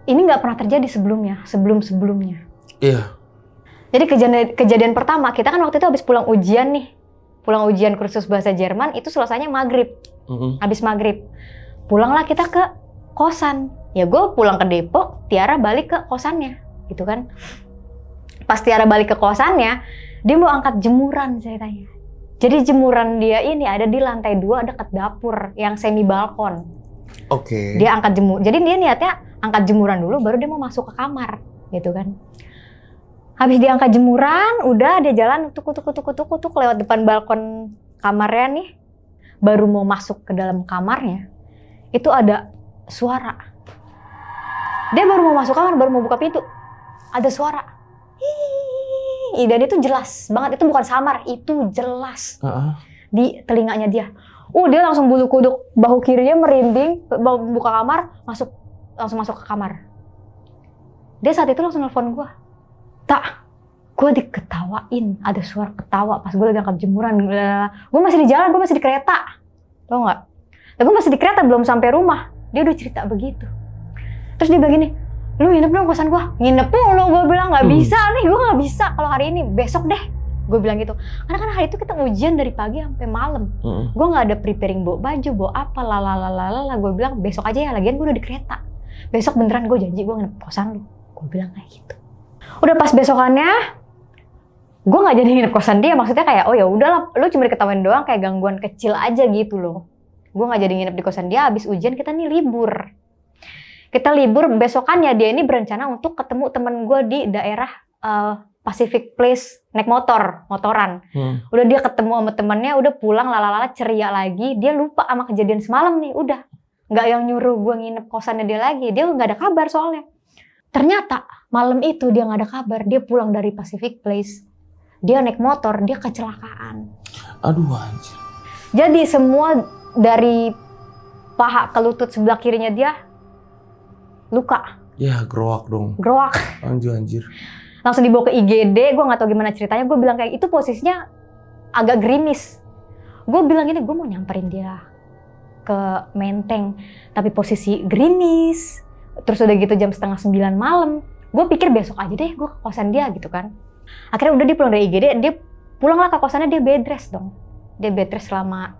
S1: ini nggak pernah terjadi sebelum-sebelumnya.
S2: Iya.
S1: Jadi kejadian pertama, kita kan waktu itu habis pulang ujian nih. Pulang ujian kursus bahasa Jerman, itu selesainya maghrib. Habis maghrib. Pulanglah kita ke kosan. Ya gue pulang ke Depok, Tiara balik ke kosannya. Gitu kan. Pas Tiara balik ke kosannya, dia mau angkat jemuran ceritanya. Jadi jemuran dia ini ada di lantai 2 dekat dapur yang semi balkon.
S2: Oke.
S1: Dia angkat jemur. Jadi dia niatnya angkat jemuran dulu, baru dia mau masuk ke kamar. Gitu kan. Habis dia angkat jemuran, udah dia jalan tutuk lewat depan balkon kamarnya nih. Baru mau masuk ke dalam kamarnya, itu ada suara. Dia baru mau masuk kamar, baru mau buka pintu, ada suara. Dan itu jelas banget, itu bukan samar, itu jelas di telinganya dia. Dia langsung bulu kuduk, bahu kirinya merinding, buka kamar, langsung masuk ke kamar. Dia saat itu langsung nelfon gue. Tak, gue diketawain, ada suara ketawa pas gue lagi angkat jemuran. Gue masih di jalan, gue masih di kereta, tau nggak? Gue masih di kereta, belum sampai rumah. Dia udah cerita begitu. Terus dia bilang gini, lu nginep dong kosan gue. Nginep lu, gue bilang nggak bisa nih, gue nggak bisa kalau hari ini, besok deh. Gue bilang gitu. Karena kan hari itu kita ujian dari pagi sampai malam. Gue nggak ada preparing bawa baju, bawa apa, lalalala. Gue bilang besok aja ya, lagian gue udah di kereta. Besok beneran gue janji gue nginep kosan lu. Gue bilang kayak gitu. Udah pas besokannya, gue nggak jadi nginep kosan dia. Maksudnya kayak, oh ya udahlah, lu cuma diketawain doang, kayak gangguan kecil aja gitu loh. Gue nggak jadi nginep di kosan dia. Habis ujian kita nih libur. Kita libur, besokannya dia ini berencana untuk ketemu temen gue di daerah Pacific Place, naik motoran. Udah dia ketemu sama temennya, udah pulang lalala ceria lagi. Dia lupa sama kejadian semalam nih, udah nggak yang nyuruh gue nginep kosannya dia lagi. Dia nggak ada kabar soalnya. Ternyata malam itu dia nggak ada kabar. Dia pulang dari Pacific Place, dia naik motor, dia kecelakaan. Aduh
S2: anjir.
S1: Jadi semua dari paha ke lutut sebelah kirinya dia luka.
S2: Ya, growak dong.
S1: Growak.
S2: Anjir.
S1: langsung dibawa ke IGD. Gue nggak tahu gimana ceritanya. Gue bilang kayak itu posisinya agak gerimis. Gue bilang gini, gue mau nyamperin dia ke Menteng, tapi posisi gerimis. Terus udah gitu jam 8:30 malam. Gue pikir besok aja deh gue ke kosan dia gitu kan. Akhirnya udah dia pulang dari IGD, dia pulanglah ke kosannya, dia bed rest dong. Dia bed rest selama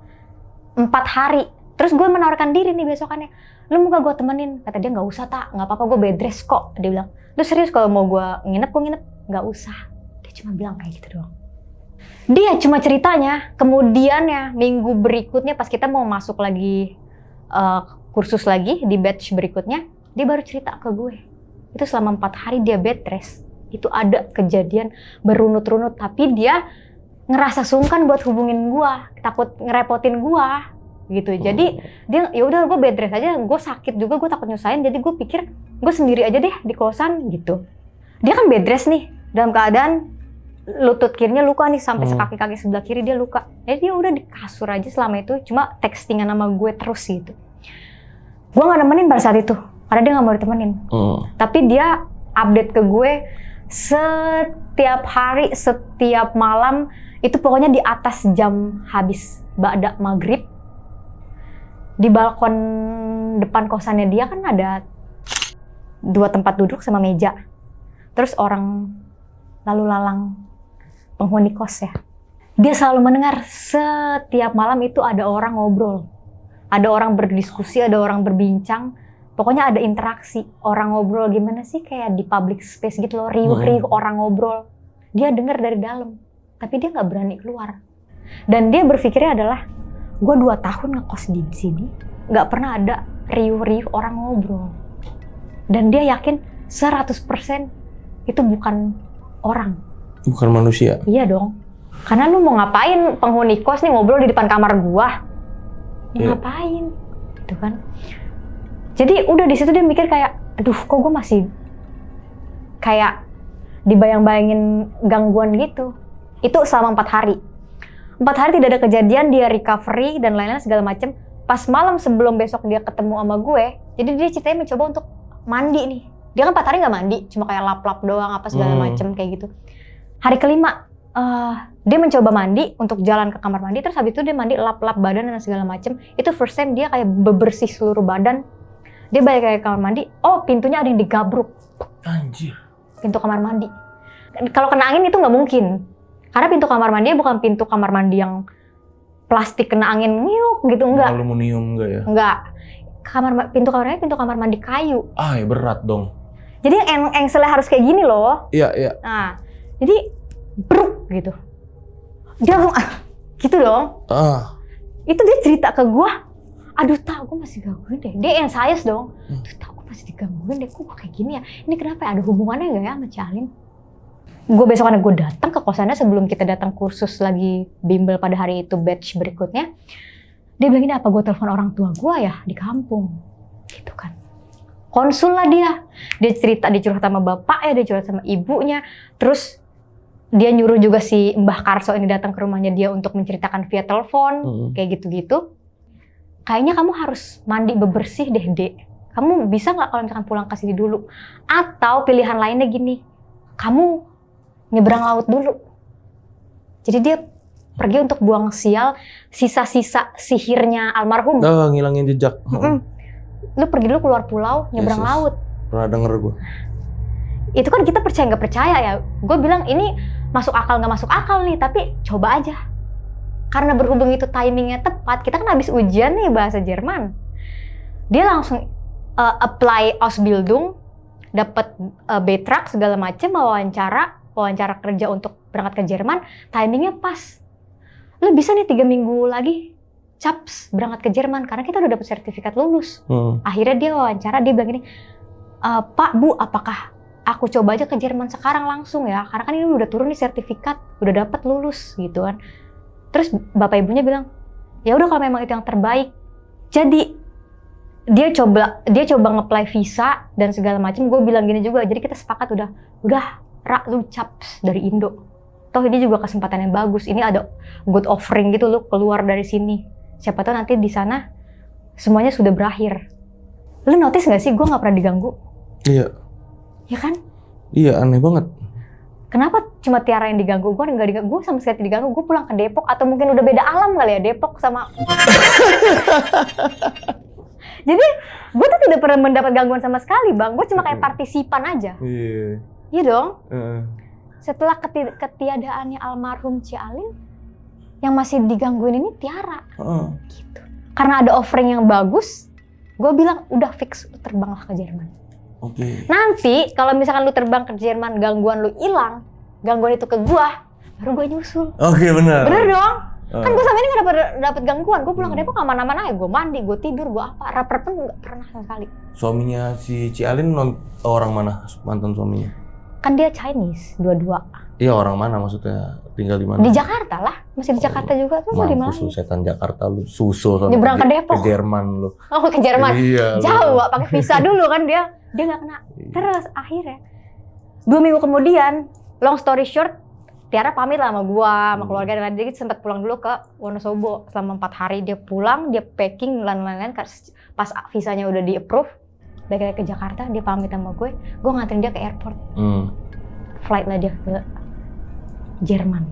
S1: 4 hari. Terus gue menawarkan diri nih besokannya, lu mau gak gue temenin? Kata dia nggak usah tak, nggak apa-apa gue bed rest kok. Dia bilang, lu serius kalau mau gue nginep, nggak usah. Dia cuma bilang kayak gitu doang. Dia cuma ceritanya, kemudian ya minggu berikutnya pas kita mau masuk lagi kursus lagi di batch berikutnya, dia baru cerita ke gue. Itu selama 4 hari dia bed rest, itu ada kejadian berunut-runut, tapi dia ngerasa sungkan buat hubungin gue, takut ngerepotin gue gitu. Jadi dia ya udah gue bed rest aja, gue sakit juga, gue takut nyusahin, jadi gue pikir gue sendiri aja deh di kosan gitu. Dia kan bed rest nih dalam keadaan lutut kirinya luka nih sampai sekaki-kaki sebelah kiri dia luka. Jadi dia udah di kasur aja selama itu, cuma textingan sama gue terus gitu. Gue nggak nemenin pada saat itu karena dia nggak mau ditemenin. Tapi dia update ke gue setiap hari, setiap malam, itu pokoknya di atas jam habis ba'da maghrib. Di balkon depan kosannya dia kan ada 2 tempat duduk sama meja. Terus orang lalu lalang penghuni kos ya. Dia selalu mendengar setiap malam itu ada orang ngobrol. Ada orang berdiskusi, ada orang berbincang. Pokoknya ada interaksi. Orang ngobrol gimana sih kayak di public space gitu loh. Riuh-riuh orang ngobrol. Dia dengar dari dalam. Tapi dia nggak berani keluar. Dan dia berpikirnya adalah, gue 2 tahun ngekos di sini, nggak pernah ada riuh-riuh orang ngobrol. Dan dia yakin 100% itu bukan orang.
S2: Bukan manusia?
S1: Iya dong. Karena lu mau ngapain penghuni kos nih ngobrol di depan kamar gua? Ngapain? Gitu kan. Jadi udah di situ dia mikir kayak, aduh kok gue masih kayak dibayang-bayangin gangguan gitu. Itu selama 4 hari. 4 hari tidak ada kejadian, dia recovery dan lain-lain segala macem. Pas malam sebelum besok dia ketemu sama gue, jadi dia ceritanya mencoba untuk mandi nih. Dia kan 4 hari nggak mandi, cuma kayak lap-lap doang apa segala macem kayak gitu. Hari kelima, dia mencoba mandi untuk jalan ke kamar mandi, terus habis itu dia mandi lap-lap badan dan segala macem. Itu first time dia kayak bebersih seluruh badan. Dia balik ke kamar mandi, oh pintunya ada yang digabruk.
S2: Anjir.
S1: Pintu kamar mandi. Kalau kena angin itu nggak mungkin. Karena pintu kamar mandinya bukan pintu kamar mandi yang plastik kena angin ngiuk gitu, enggak.
S2: Aluminium enggak ya?
S1: Enggak. Pintu kamar mandi kayu.
S2: Ah, ya berat dong.
S1: Jadi engselnya harus kayak gini loh.
S2: Iya, iya.
S1: Nah, jadi bruk gitu. Dia langsung gitu dong. Itu dia cerita ke gua. Aduh, tak, gue masih gangguin deh. Dia yang sayes dong. Aduh, tak, gue masih digangguin deh. Kok kayak gini ya? Ini kenapa ya? Ada hubungannya gak ya sama Cialin? Gue besokannya gue datang ke kosannya sebelum kita datang kursus lagi bimbel pada hari itu batch berikutnya. Dia bilang ini, apa gue telepon orang tua gue ya di kampung? Gitu kan. Konsul lah dia. Dia cerita, dia curhat sama bapaknya, dia curhat sama ibunya. Terus dia nyuruh juga si Mbah Karso ini datang ke rumahnya dia untuk menceritakan via telepon. Kayak gitu-gitu. Kayaknya kamu harus mandi bebersih deh, Dek. Kamu bisa nggak kalau misalkan pulang ke sini dulu? Atau pilihan lainnya gini, kamu nyebrang laut dulu. Jadi dia pergi untuk buang sial sisa-sisa sihirnya almarhum.
S2: Ngilangin jejak.
S1: Lu pergi dulu keluar pulau, nyebrang laut.
S2: Pernah denger gue.
S1: Itu kan kita percaya nggak percaya ya. Gue bilang ini masuk akal nggak masuk akal nih, tapi coba aja. Karena berhubung itu timingnya tepat, kita kan habis ujian nih bahasa Jerman. Dia langsung apply Ausbildung, dapat Betrag segala macam, wawancara kerja untuk berangkat ke Jerman, timingnya pas. Lu bisa nih 3 minggu lagi caps berangkat ke Jerman karena kita udah dapat sertifikat lulus. Akhirnya dia wawancara, dia bilang gini, Pak, Bu, apakah aku coba aja ke Jerman sekarang langsung ya? Karena kan ini udah turun nih sertifikat, udah dapat lulus gitu kan. Terus bapak ibunya bilang, ya udah kalau memang itu yang terbaik. Jadi dia coba nge-apply visa dan segala macam. Gue bilang gini juga, jadi kita sepakat udah rak lu caps dari Indo. Toh ini juga kesempatan yang bagus. Ini ada good offering gitu, lu keluar dari sini. Siapa tahu nanti di sana semuanya sudah berakhir. Lu notice nggak sih gue nggak pernah diganggu?
S2: Iya.
S1: Ya kan?
S2: Iya, aneh banget.
S1: Kenapa cuma Tiara yang diganggu? Gue nggak diganggu, gue sama sekali diganggu. Gue pulang ke Depok atau mungkin udah beda alam kali ya Depok sama. Jadi gue tuh tidak pernah mendapat gangguan sama sekali bang. Gue cuma kayak partisipan aja. Iya dong. Setelah ketiadaannya almarhum Ci Alin, yang masih digangguin ini Tiara. Gitu. Karena ada offering yang bagus, gue bilang udah fix lu terbanglah ke Jerman. Nanti kalau misalkan lu terbang ke Jerman, gangguan lu hilang, gangguan itu ke gue, baru gue nyusul.
S2: Benar.
S1: Bener dong. Kan gue sama ini gak dapet gangguan. Gue pulang ke Depok aman-aman aja. Gue mandi, gue tidur, gue apa. Rapper pun gak pernah sama sekali.
S2: Suaminya si Ci Alin orang mana? Mantan suaminya?
S1: Kan dia Chinese, dua-dua.
S2: Iya, orang mana maksudnya? Tinggal di mana?
S1: Di Jakarta lah. Masih di Jakarta juga. Tuh mau di mana?
S2: Mampus lu setan Jakarta lu. Susul
S1: nyebrang ke Depok.
S2: Ke Jerman lu.
S1: Oh, ke Jerman.
S2: Iya,
S1: jauh, Pak. Pakai visa dulu kan dia. Dia gak kena. Terus akhirnya 2 minggu kemudian, long story short, Tiara pamit lah sama gua, sama keluarga dan lain-lain. Jadi sempat pulang dulu ke Wonosobo selama 4 hari. Dia pulang, dia packing, lain-lain. Pas visanya udah di-approve, balik lagi ke Jakarta, dia pamit sama gue nganterin dia ke airport. Flight lah dia ke Jerman.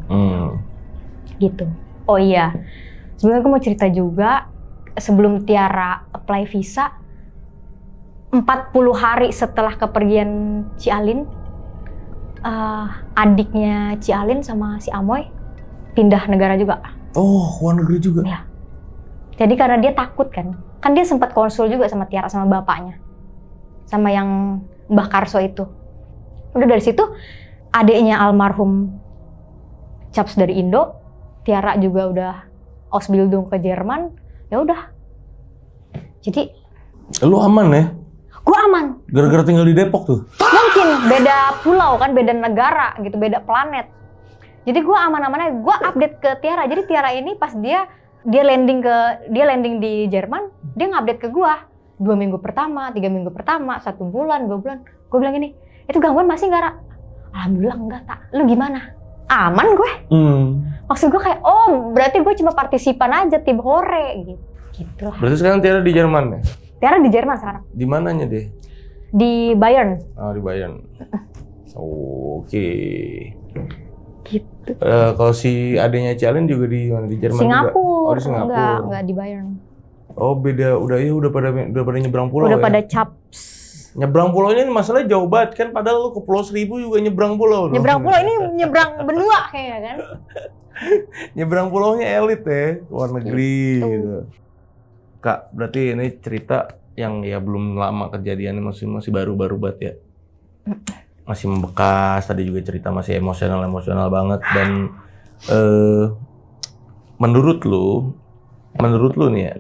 S1: Gitu. Oh iya, sebenarnya gue mau cerita juga, sebelum Tiara apply visa, 40 hari setelah kepergian Ci Alin, adiknya Ci Alin sama si Amoy pindah negara juga.
S2: Oh, luar negeri juga?
S1: Ya. Jadi karena dia takut kan dia sempat konsul juga sama Tiara sama bapaknya, sama yang Mbah Karso itu. Udah dari situ, adiknya almarhum Chaps dari Indo, Tiara juga udah Ausbildung ke Jerman, ya udah. Jadi
S2: lu aman ya?
S1: Gue aman.
S2: Gara-gara tinggal di Depok tuh?
S1: Mungkin beda pulau kan, beda negara gitu, beda planet. Jadi gue aman-aman aja. Gue update ke Tiara. Jadi Tiara ini pas dia landing di Jerman, dia ngupdate ke gue 2 minggu pertama, 3 minggu pertama, 1 bulan, 2 bulan. Gue bilang gini, itu gangguan masih nggak, Ra? Alhamdulillah enggak, Tak. Lu gimana? Aman gue. Maksud gue kayak, oh berarti gue cuma partisipan aja, tim hore gitu lah.
S2: Berarti sekarang Tiara di Jerman ya?
S1: Tiara di Jerman sekarang.
S2: Di mananya deh?
S1: Di Bayern.
S2: Oh, di Bayern. Oke.
S1: Gitu.
S2: Kalau si adanya Ci Alin juga di mana? Di Jerman
S1: Singapura.
S2: juga? Oh, di Singapura.
S1: Enggak di Bayern.
S2: Oh, beda. Udah pada nyebrang pulau
S1: udah
S2: ya?
S1: Pada Chaps.
S2: Nyebrang pulaunya ini masalahnya jauh banget kan, padahal lu ke Pulau Seribu juga nyebrang pulau.
S1: Nyebrang pulau ini nyebrang benua kayaknya kan.
S2: Nyebrang pulaunya elit ya, luar negeri gitu. Kak, berarti ini cerita yang ya belum lama kejadiannya, masih baru-baru banget ya. Masih membekas, tadi juga cerita masih emosional banget. Dan menurut lu nih ya,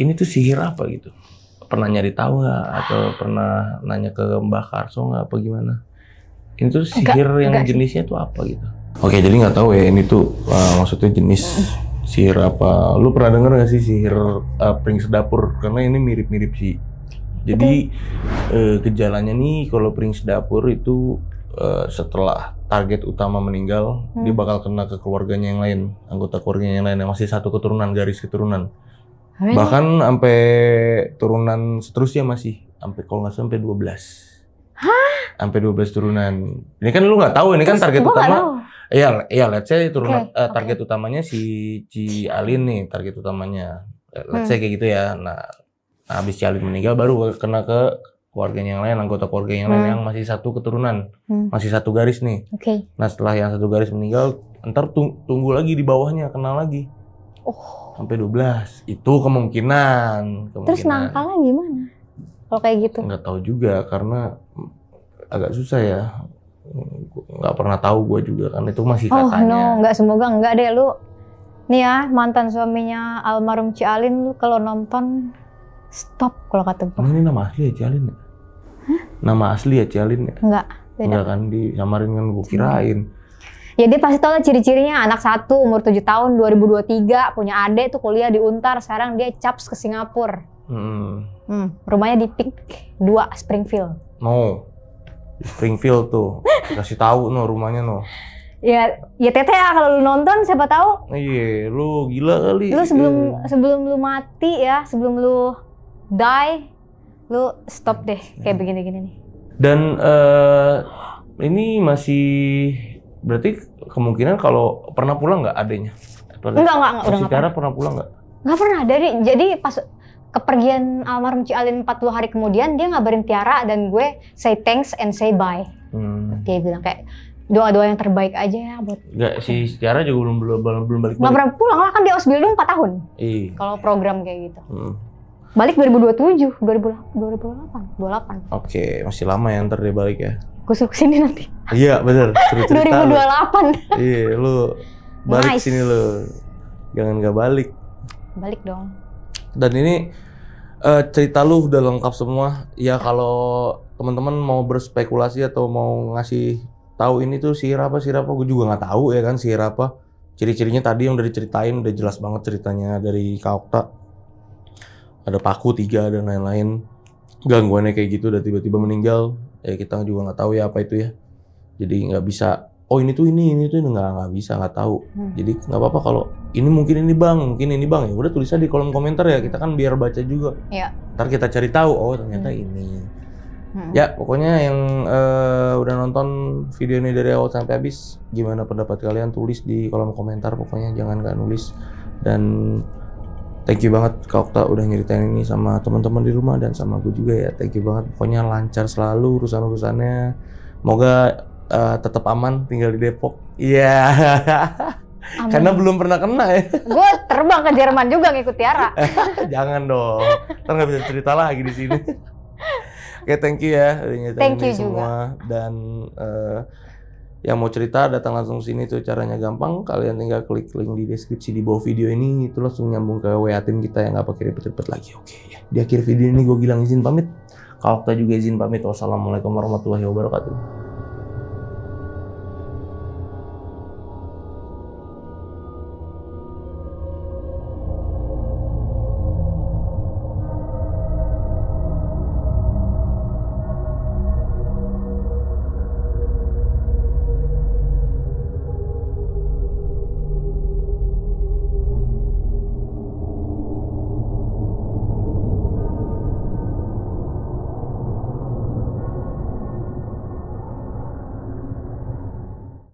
S2: ini tuh sihir apa gitu? Pernah nyari tahu nggak atau pernah nanya ke Mbah Karso nggak apa gimana? Ini tuh sihir yang jenisnya tuh apa gitu? Oke, jadi nggak tahu ya ini tuh maksudnya jenis sihir apa? Lu pernah denger nggak sih sihir pring sedapur? Karena ini mirip-mirip sih. Jadi gejalanya nih kalau pring sedapur itu setelah target utama meninggal, dia bakal kena ke keluarganya yang lain, anggota keluarganya yang lain yang masih satu keturunan, garis keturunan. Bahkan sampai turunan seterusnya masih sampai kalau nggak sampai 12.
S1: Hah?
S2: Sampai 12 turunan. Ini kan lu nggak tahu, ini kan target utama. Iya, let's say turunan target utamanya si Ci Alin nih, target utamanya. Let's say kayak gitu ya. Nah, habis Ci Alin meninggal baru kena ke keluarganya yang lain, anggota keluarga yang lain yang masih satu keturunan. Masih satu garis nih. Nah, setelah yang satu garis meninggal, ntar tunggu lagi di bawahnya kena lagi. Sampai 12. Itu kemungkinan.
S1: Terus nangkalnya gimana? Kalau kayak gitu?
S2: Nggak tahu juga karena agak susah ya. Nggak pernah tahu gue juga kan, itu masih katanya.
S1: Nggak, semoga enggak deh lu. Nih ya, mantan suaminya almarhum Ci Alin, lu kalau nonton stop kalau kata gue.
S2: Ini nama asli ya Ci Alin ya? Nama asli ya Ci Alin ya?
S1: Enggak, beda.
S2: Enggak kan, disamarin kan, gue kirain.
S1: Ya dia pasti tahu lah ciri-cirinya, anak 1 umur 7 tahun 2023, punya adik tuh kuliah di Untar, sekarang dia caps ke Singapura. Rumahnya di Pik 2 Springfield.
S2: Di Springfield tuh. Kasih tahu rumahnya
S1: Ya Tete ya, kalau lu nonton siapa tahu.
S2: Iya, lu gila kali.
S1: Lu sebelum lu mati ya, sebelum lu die, lu stop deh kayak begini-gini nih.
S2: Dan Ini masih berarti kemungkinan kalau pernah pulang nggak adanya?
S1: Enggak, udah nggak
S2: Tiara
S1: pernah.
S2: pernah pulang nggak?
S1: Nggak pernah. Jadi pas kepergian almarhum Ci Alin 40 hari kemudian, dia ngabarin Tiara dan gue say thanks and say bye. Dia bilang kayak doa-doa yang terbaik aja ya buat.
S2: Nggak, si Tiara juga belum balik.
S1: Nggak pernah pulang lah, kan dia Ausbildung 4 tahun.
S2: Iya.
S1: Kalau program kayak gitu. Balik 2027, 2028.
S2: Oke, masih lama ya ntar dia balik ya.
S1: Gue suruh kesini nanti.
S2: Iya bener, seru cerita
S1: 2028.
S2: Iya, lu balik
S1: Nice.
S2: sini lu. Jangan nggak balik.
S1: Balik dong.
S2: Dan ini cerita lu udah lengkap semua. Ya kalau teman-teman mau berspekulasi atau mau ngasih tahu ini tuh sihir apa, gue juga nggak tahu ya kan sihir apa. Ciri-cirinya tadi yang udah diceritain udah jelas banget ceritanya dari Kak Okta. Ada paku 3 dan lain-lain. Gangguannya kayak gitu udah tiba-tiba meninggal. Ya kita juga nggak tahu ya apa itu ya. Jadi nggak bisa. Oh ini tuh nggak bisa, nggak tahu. Jadi nggak apa-apa kalau ini mungkin ini bang ya udah tulis aja di kolom komentar ya, kita kan biar baca juga.
S1: Iya.
S2: Ntar kita cari tahu oh ternyata ini. Ya pokoknya yang udah nonton video ini dari awal sampai habis, gimana pendapat kalian tulis di kolom komentar, pokoknya jangan nggak nulis. Dan thank you banget Kak Okta udah nyeritain ini sama teman-teman di rumah dan sama gue juga ya. Thank you banget, pokoknya lancar selalu urusan-urusannya. Semoga tetap aman tinggal di Depok. Iya. Yeah. Karena belum pernah kena ya.
S1: Gue terbang ke Jerman juga ngikut Tiara.
S2: Jangan dong. Ntar nggak bisa cerita lagi di sini. Oke, thank you ya udah nyeritain ini semua. Dan yang mau cerita datang langsung sini tuh caranya gampang. Kalian tinggal klik link di deskripsi di bawah video ini, itu langsung nyambung ke WA tim kita yang nggak pakai ribet-ribet lagi. Oke ya. Di akhir video ini gue bilang izin pamit. Kak Okta juga izin pamit. Wassalamualaikum warahmatullahi wabarakatuh.